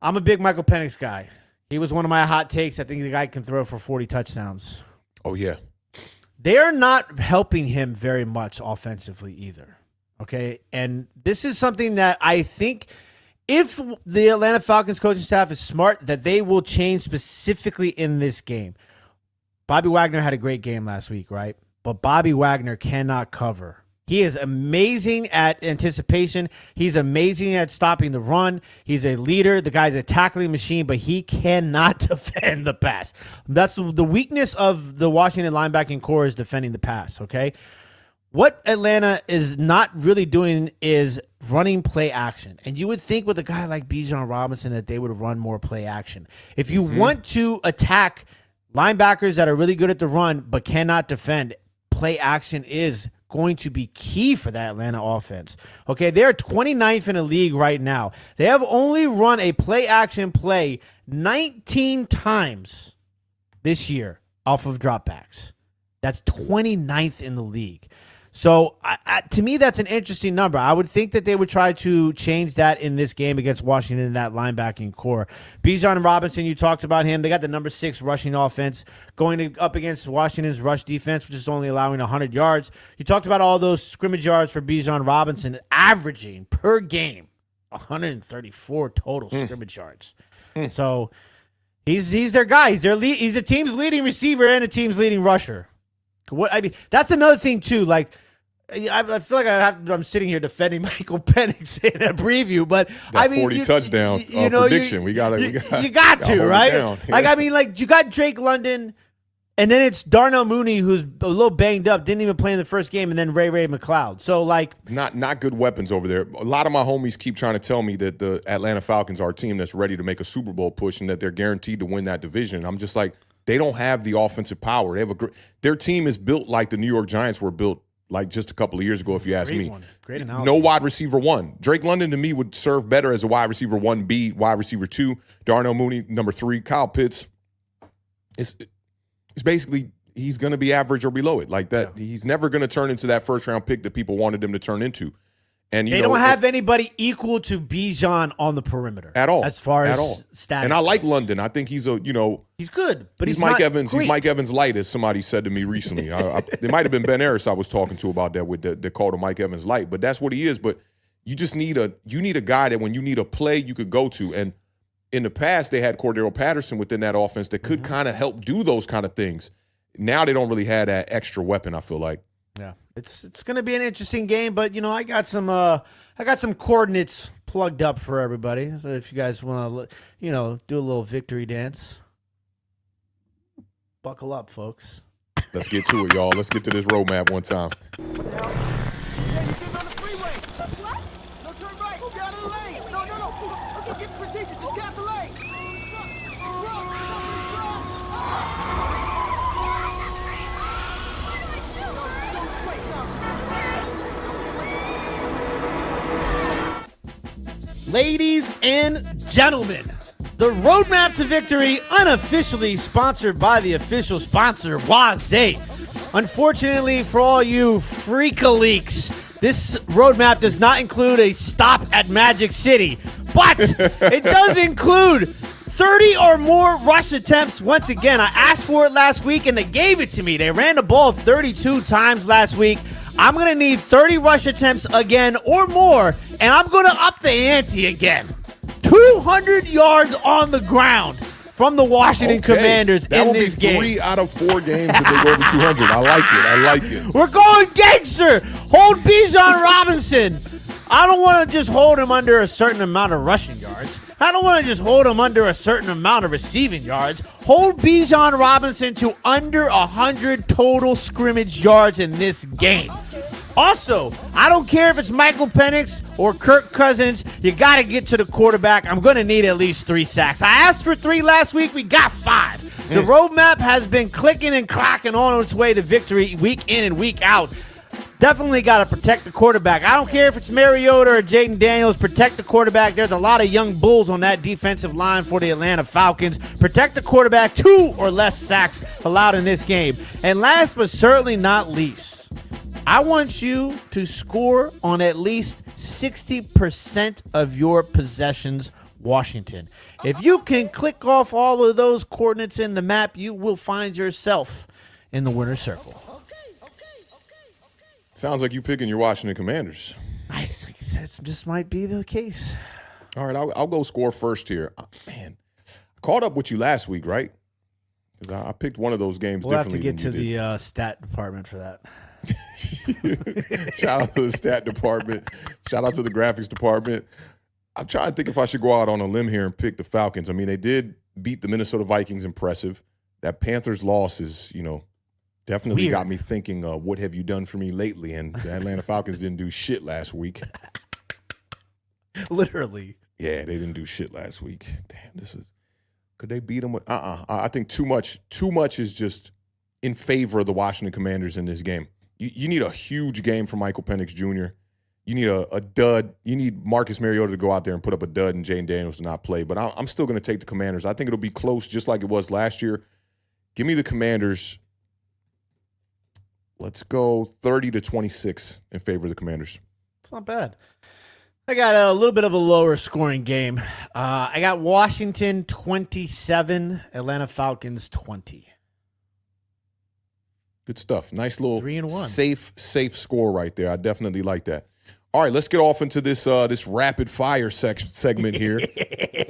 I'm a big Michael Penix guy. He was one of my hot takes. I think the guy can throw for 40 touchdowns. Oh, yeah. They are not helping him very much offensively either. Okay? And this is something that I think if the Atlanta Falcons coaching staff is smart, that they will change specifically in this game. Bobby Wagner had a great game last week, right? But Bobby Wagner cannot cover. He is amazing at anticipation. He's amazing at stopping the run. He's a leader. The guy's a tackling machine, but he cannot defend the pass. That's the weakness of the Washington linebacking core, is defending the pass, okay? What Atlanta is not really doing is running play action. And you would think with a guy like Bijan Robinson that they would run more play action. If you want to attack linebackers that are really good at the run but cannot defend, play action is going to be key for that Atlanta offense. Okay, they're 29th in the league right now. They have only run a play action play 19 times this year off of dropbacks. That's 29th in the league. So, to me, that's an interesting number. I would think that they would try to change that in this game against Washington in that linebacking core. Bijan Robinson, you talked about him. They got the number 6 rushing offense going up against Washington's rush defense, which is only allowing 100 yards. You talked about all those scrimmage yards for Bijan Robinson, averaging per game 134 total scrimmage yards. So, he's their guy. He's the team's leading receiver and the team's leading rusher. That's another thing too. Like, I feel like I'm sitting here defending Michael Penix in a preview, but that 40 touchdown prediction. We got to, right? Like, you got Drake London, and then it's Darnell Mooney, who's a little banged up, didn't even play in the first game, and then Ray McLeod. So, like, not good weapons over there. A lot of my homies keep trying to tell me that the Atlanta Falcons are a team that's ready to make a Super Bowl push and that they're guaranteed to win that division. I'm just like, they don't have the offensive power. They have their team is built like the New York Giants were built like just a couple of years ago, if you ask me. Great analogy. No wide receiver 1. Drake London, to me, would serve better as a wide receiver 1B, wide receiver 2. Darnell Mooney, number 3. Kyle Pitts, it's basically he's going to be average or below it. Like that, he's never going to turn into that first-round pick that people wanted him to turn into. And they don't have anybody equal to Bijan on the perimeter at all, as far as stats. And I like London. I think he's he's good, but he's Mike not Evans. great. He's Mike Evans light, as somebody said to me recently. It might have been Ben Harris I was talking to about that they called him Mike Evans light, but that's what he is. But you just need a guy that when you need a play you could go to. And in the past they had Cordero Patterson within that offense that could kind of help do those kind of things. Now they don't really have that extra weapon. I feel like. Yeah, it's going to be an interesting game, but I got some coordinates plugged up for everybody. So if you guys want to, do a little victory dance, buckle up, folks. Let's get to it, y'all. Let's get to this roadmap one time. Ladies and gentlemen, the roadmap to victory, unofficially sponsored by the official sponsor, Wazay. Unfortunately for all you freak-a-leaks, this roadmap does not include a stop at Magic City, but it does include 30 or more rush attempts. Once again, I asked for it last week and they gave it to me. They ran the ball 32 times last week. I'm going to need 30 rush attempts again or more, and I'm going to up the ante again. 200 yards on the ground from the Washington Commanders in this game. That will be 3 out of 4 games that they go over 200. I like it. We're going gangster. Hold Bijan Robinson. I don't want to just hold him under a certain amount of rushing yards. I don't want to just hold him under a certain amount of receiving yards. Hold Bijan Robinson to under 100 total scrimmage yards in this game. Also, I don't care if it's Michael Penix or Kirk Cousins. You got to get to the quarterback. I'm going to need at least 3 sacks. I asked for 3 last week. We got 5. The roadmap has been clicking and clacking on its way to victory week in and week out. Definitely got to protect the quarterback. I don't care if it's Mariota or Jaden Daniels. Protect the quarterback. There's a lot of young bulls on that defensive line for the Atlanta Falcons. Protect the quarterback. 2 or less sacks allowed in this game. And last but certainly not least, I want you to score on at least 60% of your possessions, Washington. If you can click off all of those coordinates in the map, you will find yourself in the winner's circle. Sounds like you picking your Washington Commanders. I think that just might be the case. All right, I'll go score first here. Man, I caught up with you last week, right? Because I picked one of those games differently. We'll have to get to the stat department for that. Shout out to the stat department. Shout out to the graphics department. I'm trying to think if I should go out on a limb here and pick the Falcons. I mean, they did beat the Minnesota Vikings impressive. That Panthers loss is, Definitely Weird. got me thinking, what have you done for me lately? And the Atlanta Falcons didn't do shit last week. Literally. Yeah, they didn't do shit last week. Damn, could they beat them with I think too much is just in favor of the Washington Commanders in this game. You need a huge game from Michael Penix Jr. You need a dud. You need Marcus Mariota to go out there and put up a dud and Jane Daniels to not play. But I'm still going to take the Commanders. I think it'll be close just like it was last year. Give me the Commanders. Let's go 30-26 in favor of the Commanders. It's not bad. I got a little bit of a lower scoring game. I got Washington 27, Atlanta Falcons 20. Good stuff. Nice little 3-1. safe score right there. I definitely like that. All right, let's get off into this rapid fire segment here.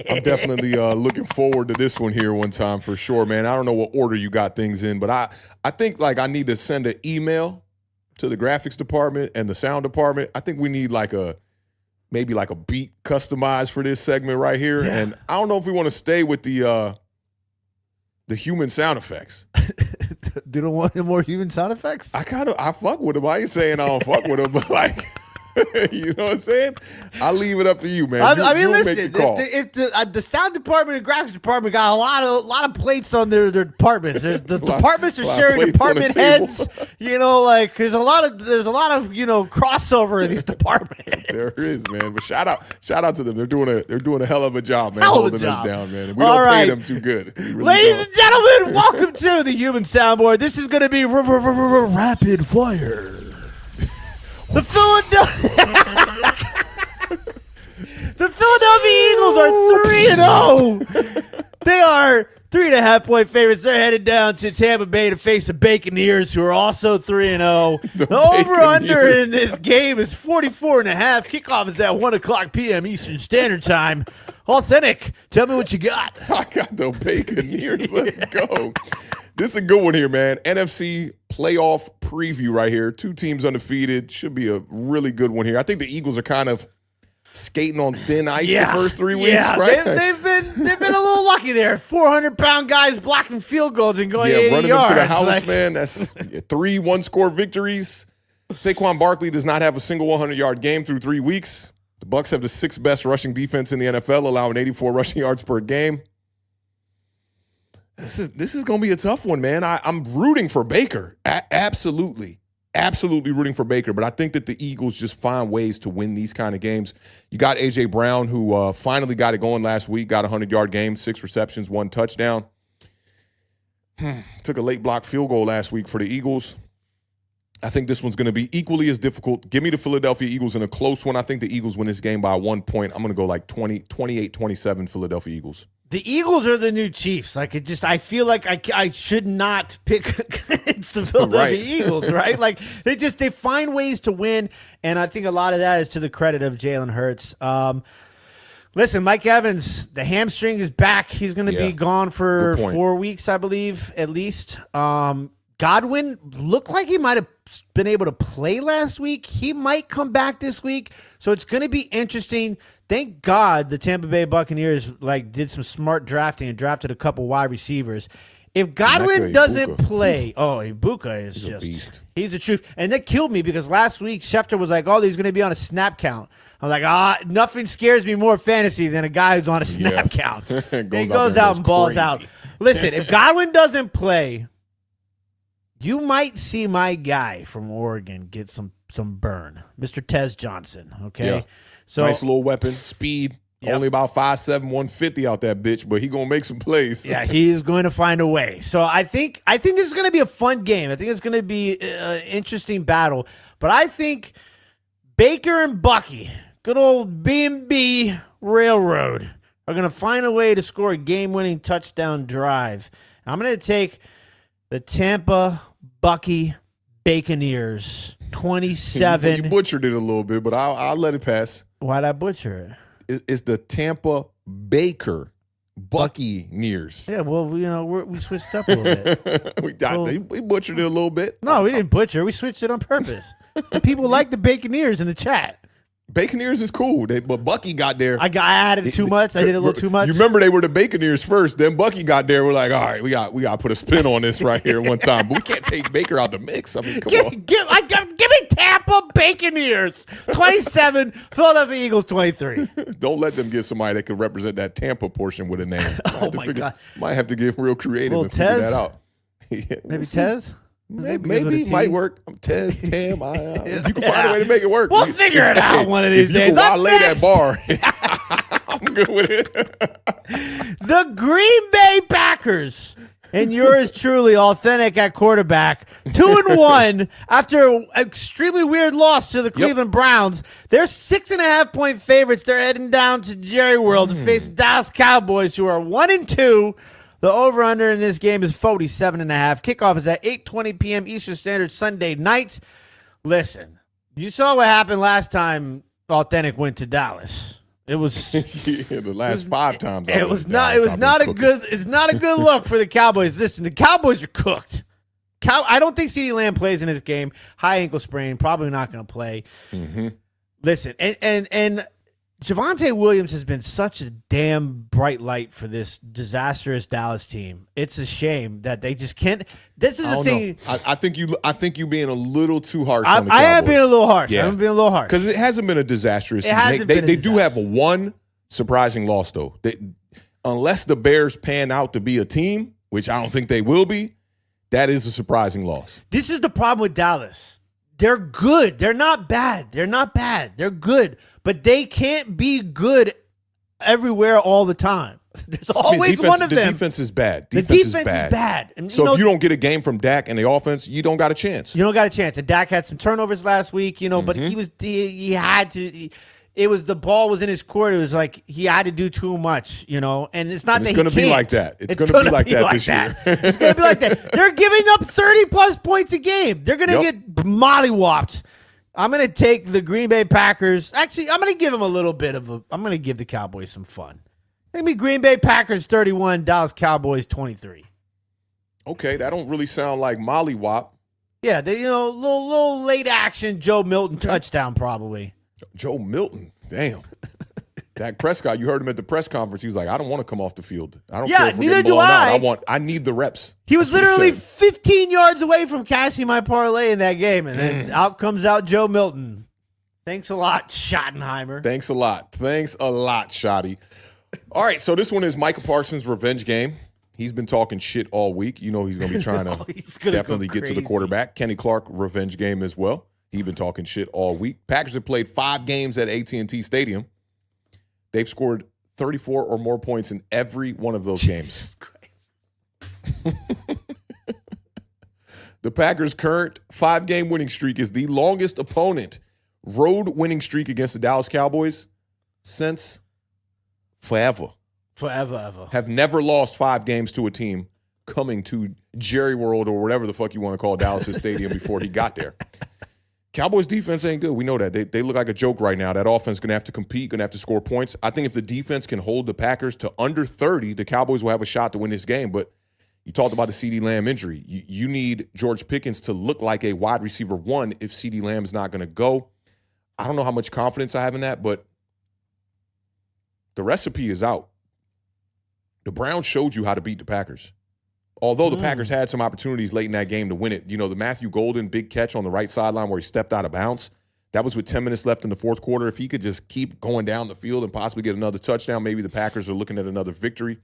I'm definitely looking forward to this one here one time for sure, man. I don't know what order you got things in, but I think like I need to send an email to the graphics department and the sound department. I think we need maybe like a beat customized for this segment right here. Yeah. And I don't know if we want to stay with the human sound effects. Do you want more human sound effects? I fuck with them. I ain't saying I don't fuck with them, but like, you know what I'm saying? I'll leave it up to you, man. I mean, listen, make the call. if the sound department and graphics department got a lot of plates on their departments. The departments are sharing department heads. You know, like there's a lot of crossover in these departments. There is, man. But shout out to them. They're doing a hell of a job, man, holding us down, man. And we All don't right. pay them too good. Really Ladies and gentlemen, welcome to the Human Soundboard. This is going to be rapid fire. The Philadelphia Eagles are 3-0. They are 3.5-point favorites. They're headed down to Tampa Bay to face the Buccaneers, who are also 3-0. The over-under in this game is 44.5. Kickoff is at 1 o'clock p.m. Eastern Standard Time. Authentic, tell me what you got. I got the Buccaneers. Let's go. This is a good one here, man. NFC playoff preview right here. Two teams undefeated. Should be a really good one here. I think the Eagles are kind of skating on thin ice the first 3 weeks, right? They've been a little lucky there. 400-pound guys blocking field goals and going 80 running yards. them to the house, man. That's 3 one-score victories. Saquon Barkley does not have a single 100-yard game through 3 weeks. The Bucs have the 6th best rushing defense in the NFL, allowing 84 rushing yards per game. This is going to be a tough one, man. I'm rooting for Baker. Absolutely rooting for Baker. But I think that the Eagles just find ways to win these kind of games. You got A.J. Brown, who finally got it going last week, got a 100-yard game, 6 receptions, 1 touchdown. Took a late block field goal last week for the Eagles. I think this one's going to be equally as difficult. Give me the Philadelphia Eagles in a close one. I think the Eagles win this game by 1 point. I'm going to go like 28-27 Philadelphia Eagles. The Eagles are the new Chiefs. I feel like I should not pick against the Philadelphia Eagles, right? Like they find ways to win, and I think a lot of that is to the credit of Jalen Hurts. Listen, Mike Evans, the hamstring is back. He's going to be gone for 4 weeks, I believe, at least. Godwin looked like he might have been able to play last week. He might come back this week, so it's going to be interesting. Thank God the Tampa Bay Buccaneers did some smart drafting and drafted a couple wide receivers. If Godwin doesn't play, Ibuka is he's the truth. And that killed me because last week Schefter was like, he's going to be on a snap count. I'm like, nothing scares me more fantasy than a guy who's on a snap count. He goes out and balls out. Listen, if Godwin doesn't play, you might see my guy from Oregon get some burn, Mr. Tez Johnson. Okay, yeah. So nice little weapon, speed. Yep. Only about 5'7", 150 out that bitch, but he gonna make some plays. Yeah, he is going to find a way. So I think this is going to be a fun game. I think it's going to be an interesting battle. But I think Baker and Bucky, good old B&B Railroad, are going to find a way to score a game-winning touchdown drive. I'm going to take the Tampa Bucky Buccaneers 27. You butchered it a little bit, but I'll let it pass. Why'd I butcher it? It's the Tampa Baker Buccaneers. Yeah, well, we switched up a little bit. We butchered it a little bit. No, we didn't butcher. We switched it on purpose. And people like the Buccaneers in the chat. Baconeers is cool, but Bucky got there. I added too much. I did a little too much. You remember they were the Baconeers first. Then Bucky got there. We're like, all right, we got to put a spin on this right here one time. But we can't take Baker out the mix. I mean, come on. Give me Tampa Baconeers 27, Philadelphia Eagles 23. Don't let them get somebody that could represent that Tampa portion with a name. Oh my God! Might have to get real creative Little and figure Tez? that out. Maybe Tez. Maybe it might work. Tez, Tam. You can find a way to make it work. We'll figure it out one of these days. If you can lay that bar, I'm good with it. The Green Bay Packers and yours truly, authentic at quarterback, 2-1 after an extremely weird loss to the Cleveland Browns. They're 6.5-point favorites. They're heading down to Jerry World to face the Dallas Cowboys, who are 1-2. The over-under in this game is 47.5. Kickoff is at 8:20 p.m. Eastern Standard Sunday night. Listen, you saw what happened last time Authentic went to Dallas. It was the last 5 times. It's not a good look for the Cowboys. Listen, the Cowboys are cooked. I don't think CeeDee Lamb plays in this game. High ankle sprain, probably not going to play. Mm-hmm. Listen, and Javonte Williams has been such a damn bright light for this disastrous Dallas team. It's a shame that they just can't. This is the thing. I think you being a little too harsh on the Cowboys. I am being a little harsh. Yeah. I'm being a little harsh because it hasn't been a disastrous season. Hasn't They been a do have one surprising loss though. Unless the Bears pan out to be a team, which I don't think they will be, that is a surprising loss. This is the problem with Dallas. They're good. They're not bad. They're good. But they can't be good everywhere all the time. There's always one of them. The defense is bad. The defense is bad. And, so if you don't get a game from Dak and the offense, you don't got a chance. You don't got a chance. And Dak had some turnovers last week, but he had to. It was the ball was in his court. It was like he had to do too much, and it's not that it's going to be like that. It's going to be like that this year. It's going to be like that. They're giving up 30+ points a game. They're going to get mollywopped. I'm going to take the Green Bay Packers. Actually, I'm going to give them a little bit of a. I'm going to give the Cowboys some fun. Give me Green Bay Packers 31, Dallas Cowboys 23. Okay, that don't really sound like mollywop. Yeah, they little late action Joe Milton touchdown probably. Joe Milton, damn. Dak Prescott, you heard him at the press conference. He was like, I don't want to come off the field. I don't care if we're neither getting do blown I. out. I need the reps. He was literally 15 yards away from cashing my parlay in that game, and then out comes Joe Milton. Thanks a lot, Schottenheimer. Thanks a lot, Shotty. All right, so this one is Micah Parsons' revenge game. He's been talking shit all week. He's going to be trying to definitely get to the quarterback. Kenny Clark, revenge game as well. He's been talking shit all week. Packers have played 5 games at AT&T Stadium. They've scored 34 or more points in every one of those games. The Packers' current 5-game winning streak is the longest road winning streak against the Dallas Cowboys since forever. Forever. Have never lost 5 games to a team coming to Jerry World or whatever the fuck you want to call Dallas' stadium before he got there. Cowboys defense ain't good. We know that. They look like a joke right now. That offense is going to have to compete, going to have to score points. I think if the defense can hold the Packers to under 30, the Cowboys will have a shot to win this game. But you talked about the CeeDee Lamb injury. You need George Pickens to look like a wide receiver 1 if CeeDee Lamb's not going to go. I don't know how much confidence I have in that, but the recipe is out. The Browns showed you how to beat the Packers. Although the Packers had some opportunities late in that game to win it. The Matthew Golden big catch on the right sideline where he stepped out of bounds, that was with 10 minutes left in the fourth quarter. If he could just keep going down the field and possibly get another touchdown, maybe the Packers are looking at another victory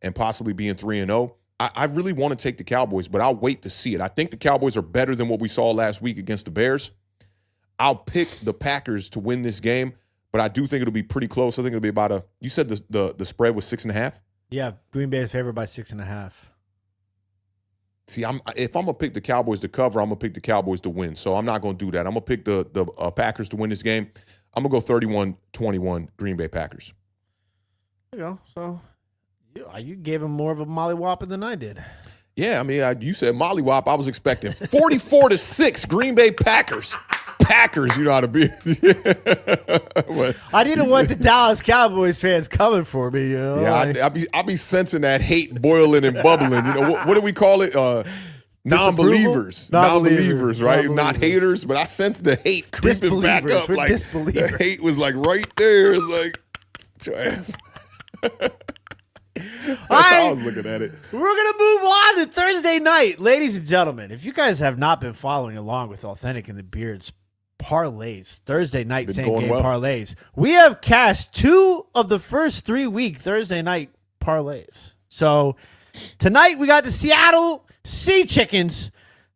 and possibly being 3-0. I really want to take the Cowboys, but I'll wait to see it. I think the Cowboys are better than what we saw last week against the Bears. I'll pick the Packers to win this game, but I do think it'll be pretty close. I think it'll be about you said the spread was 6.5? Yeah, Green Bay is favored by 6.5. See, if I'm going to pick the Cowboys to cover, I'm going to pick the Cowboys to win. So I'm not going to do that. I'm going to pick the Packers to win this game. I'm going to go 31-21 Green Bay Packers. There you go. So you gave him more of a mollywopper than I did. Yeah, I mean, you said mollywop. I was expecting 44-6 Green Bay Packers. Packers, you know how to be. I didn't want the Dallas Cowboys fans coming for me, Yeah, I'll be sensing that hate boiling and bubbling. What do we call it? non-believers, Non-believers, right? Not non-believers. haters, but I sense the hate creeping back Disbelievers. up. We're Like disbelievers. the hate was like right there. It's like, get your ass. That's how I was looking at it. We're going to move on to Thursday night. Ladies and gentlemen, if you guys have not been following along with Authentic and the Beards parlays, Thursday night Been same going game well. parlays, we have cashed 2 of the first 3-week Thursday night parlays. So tonight we got the Seattle Sea Chickens.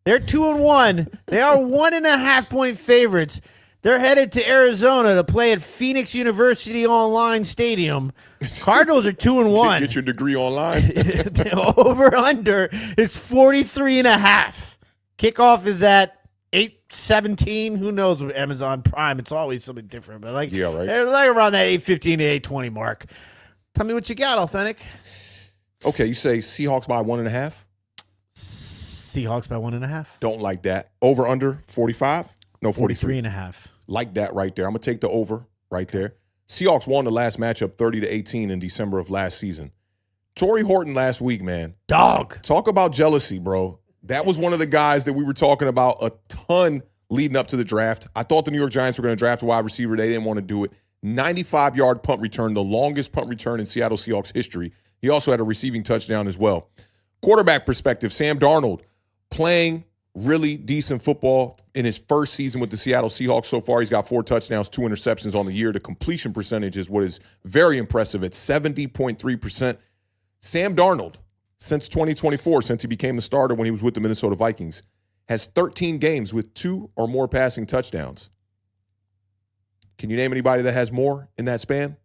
They're 2-1. They are 1.5 point favorites. They're headed to Arizona to play at Phoenix University Online Stadium. Cardinals are 2-1. Get your degree online. The over-under is 43.5. Kickoff is at 8:17. Who knows with Amazon Prime? It's always something different. But Yeah, right. They're like around that 8:15 to 8:20 mark. Tell me what you got, Authentic. Okay, you say Seahawks by 1.5. Seahawks by 1.5. Don't like that. Over under 45. No, 43. 43.5. Like that right there. I'm gonna take the over right there. Seahawks won the last matchup 30-18 in December of last season. Torrey Horton last week, man. Dog. Talk about jealousy, bro. That was one of the guys that we were talking about a ton leading up to the draft. I thought the New York Giants were going to draft a wide receiver. They didn't want to do it. 95-yard punt return, the longest punt return in Seattle Seahawks history. He also had a receiving touchdown as well. Quarterback perspective, Sam Darnold playing really decent football in his first season with the Seattle Seahawks. So far, he's got 4 touchdowns, 2 interceptions on the year. The completion percentage is what is very impressive at 70.3%. Sam Darnold, since 2024, since he became the starter when he was with the Minnesota Vikings, has 13 games with 2 or more passing touchdowns. Can you name anybody that has more in that span?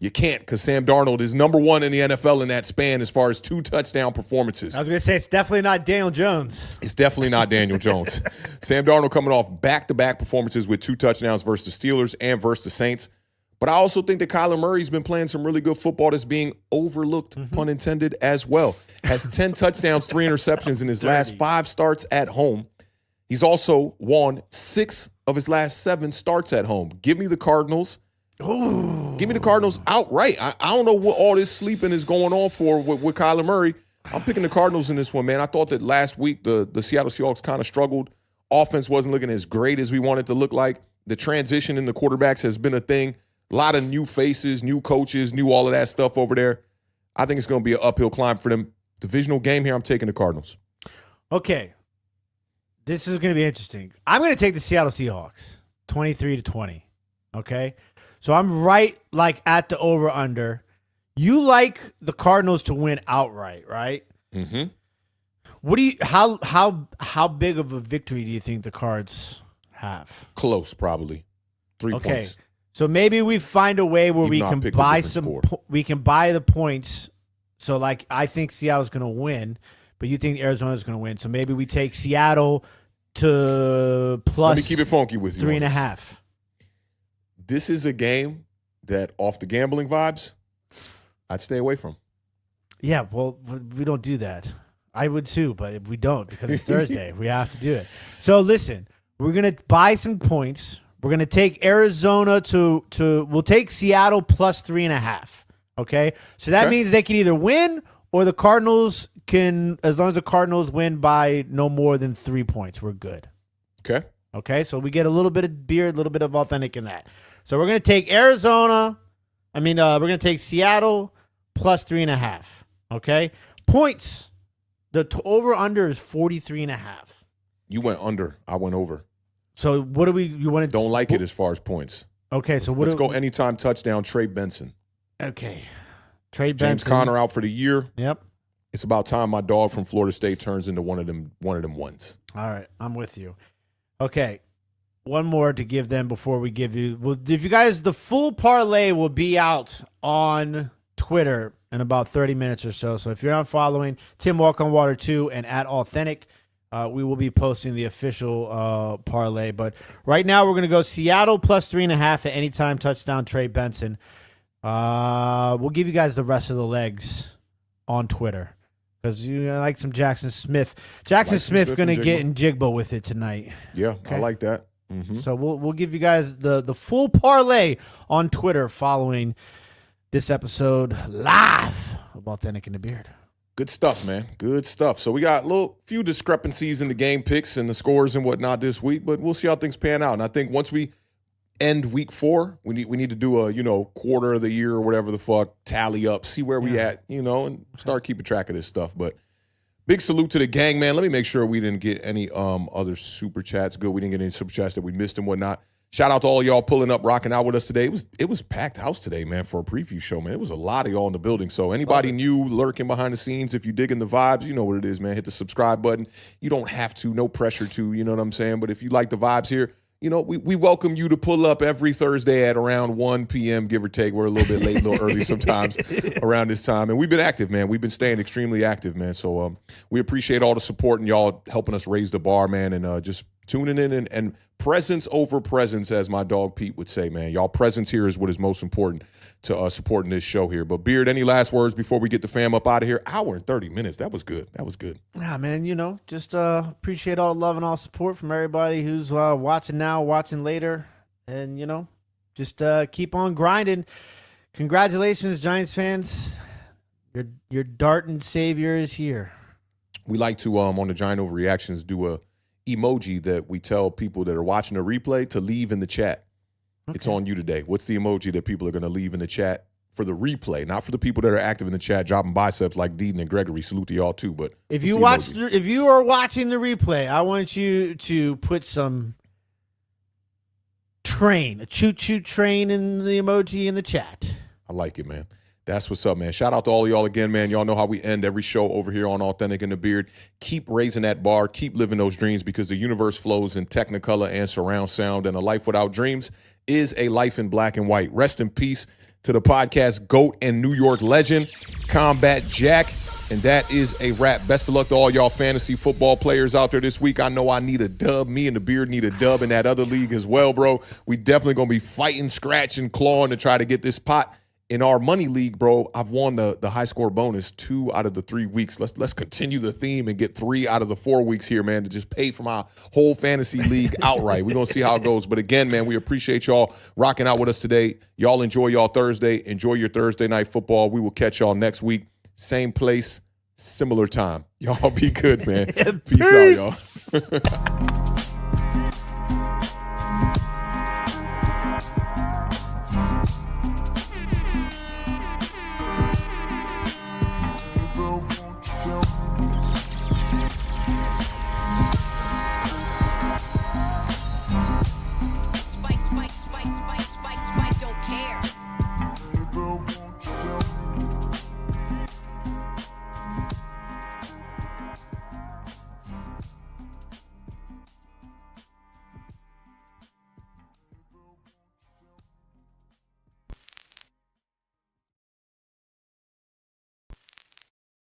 You can't, because Sam Darnold is number 1 in the NFL in that span as far as 2 touchdown performances. I was going to say, it's definitely not Daniel Jones. It's definitely not Daniel Jones. Sam Darnold coming off back-to-back performances with 2 touchdowns versus the Steelers and versus the Saints. But I also think that Kyler Murray's been playing some really good football that's being overlooked, pun intended, as well. Has 10 touchdowns, 3 interceptions in his last 5 starts at home. He's also won 6 of his last 7 starts at home. Give me the Cardinals. Ooh. Give me the Cardinals outright. I don't know what all this sleeping is going on for with Kyler Murray. I'm picking the Cardinals in this one, man. I thought that last week the Seattle Seahawks kind of struggled. Offense wasn't looking as great as we wanted to look like. The transition in the quarterbacks has been a thing. A lot of new faces, new coaches, new all of that stuff over there. I think it's going to be an uphill climb for them. Divisional game here, I'm taking the Cardinals. Okay. This is going to be interesting. I'm going to take the Seattle Seahawks, 23-20. Okay? So I'm right like at the over-under. You like the Cardinals to win outright, right? Mm-hmm. What do you how big of a victory do you think the Cards have? Close, probably. 3 points. So maybe we find a way where Even we though I can picked a buy different score. we can buy the points. So like I think Seattle's going to win, but you think Arizona's going to win. So maybe we take Seattle to plus Let me keep it funky with you. 3.5. This is a game that, off the gambling vibes, I'd stay away from. Yeah, well, we don't do that. I would too, but we don't because it's Thursday. We have to do it. So listen, we're going to buy some points. We're going to take Arizona we'll take Seattle plus 3.5. Okay? So that means they can either win or the Cardinals can, as long as the Cardinals win by no more than 3 points, we're good. Okay. Okay? So we get a little bit of beer, a little bit of authentic in that. So we're going to take Arizona. We're going to take Seattle plus 3.5. Okay? Points. The over-under is 43.5. You went under. I went over. So what do you want to Don't like it as far as points. Okay, so Let's go anytime touchdown, Trey Benson. Okay. Trey James Benson. Conner out for the year. Yep. It's about time my dog from Florida State turns into one of them ones. All right, I'm with you. Okay. One more to give them before we give you. Well, if you guys, the full parlay will be out on Twitter in about 30 minutes or so. So if you're not following Tim Walk on Water 2 and at Authentic, we will be posting the official parlay. But right now, we're going to go Seattle plus 3.5 at anytime touchdown, Trey Benson. We'll give you guys the rest of the legs on Twitter because you like some Jaxson Smith. Jaxson Smith going to get in Jigbo with it tonight. Yeah, Okay. I like that. Mm-hmm. So we'll give you guys the full parlay on Twitter following this episode live of Authentic in the Beard. Good stuff, man. Good stuff. So we got a few discrepancies in the game picks and the scores and whatnot this week, but we'll see how things pan out. And I think once we end week 4, we need to do a quarter of the year or whatever the fuck, tally up, see where we at, and start keeping track of this stuff. But big salute to the gang, man. Let me make sure we didn't get any other super chats. Good, we didn't get any super chats that we missed and whatnot. Shout out to all y'all pulling up, rocking out with us today. It was packed house today, man, for a preview show, man. It was a lot of y'all in the building. So anybody new lurking behind the scenes, if you digging the vibes, you know what it is, man. Hit the subscribe button. You don't have to, no pressure to, you know what I'm saying? But if you like the vibes here, we welcome you to pull up every Thursday at around 1 p.m., give or take. We're a little bit late, a little early sometimes around this time. And we've been active, man. We've been staying extremely active, man. So we appreciate all the support and y'all helping us raise the bar, man, and just tuning in and presence over presence, as my dog Pete would say, man. Y'all presence here is what is most important to supporting this show here. But Beard, any last words before we get the fam up out of here? Hour and 30 minutes. That was good. Yeah, man, just appreciate all the love and all support from everybody who's watching now, watching later. And, just keep on grinding. Congratulations, Giants fans. Your Darton savior is here. We like to, on the Giant Overreactions, do a emoji that we tell people that are watching a replay to leave in the chat. Okay. It's on you today. What's the emoji that people are going to leave in the chat for the replay, not for the people that are active in the chat dropping biceps like Deedon and Gregory? Salute to y'all too. But if you are watching the replay, I want you to put some a choo-choo train in the emoji in the chat. I like it, man. That's what's up, man. Shout out to all of y'all again, man. Y'all know how we end every show over here on Authentic in the Beard. Keep raising that bar. Keep living those dreams, because the universe flows in Technicolor and surround sound, and a life without dreams is a life in black and white. Rest in peace to the podcast GOAT and New York legend, Combat Jack. And that is a wrap. Best of luck to all y'all fantasy football players out there this week. I know I need a dub. Me and the Beard need a dub in that other league as well, bro. We definitely going to be fighting, scratching, clawing to try to get this pot. In our money league, bro, I've won the high score bonus 2 out of the 3 weeks. Let's continue the theme and get 3 out of the 4 weeks here, man, to just pay for my whole fantasy league outright. We're going to see how it goes. But again, man, we appreciate y'all rocking out with us today. Y'all enjoy y'all Thursday. Enjoy your Thursday night football. We will catch y'all next week. Same place, similar time. Y'all be good, man. Peace out, y'all.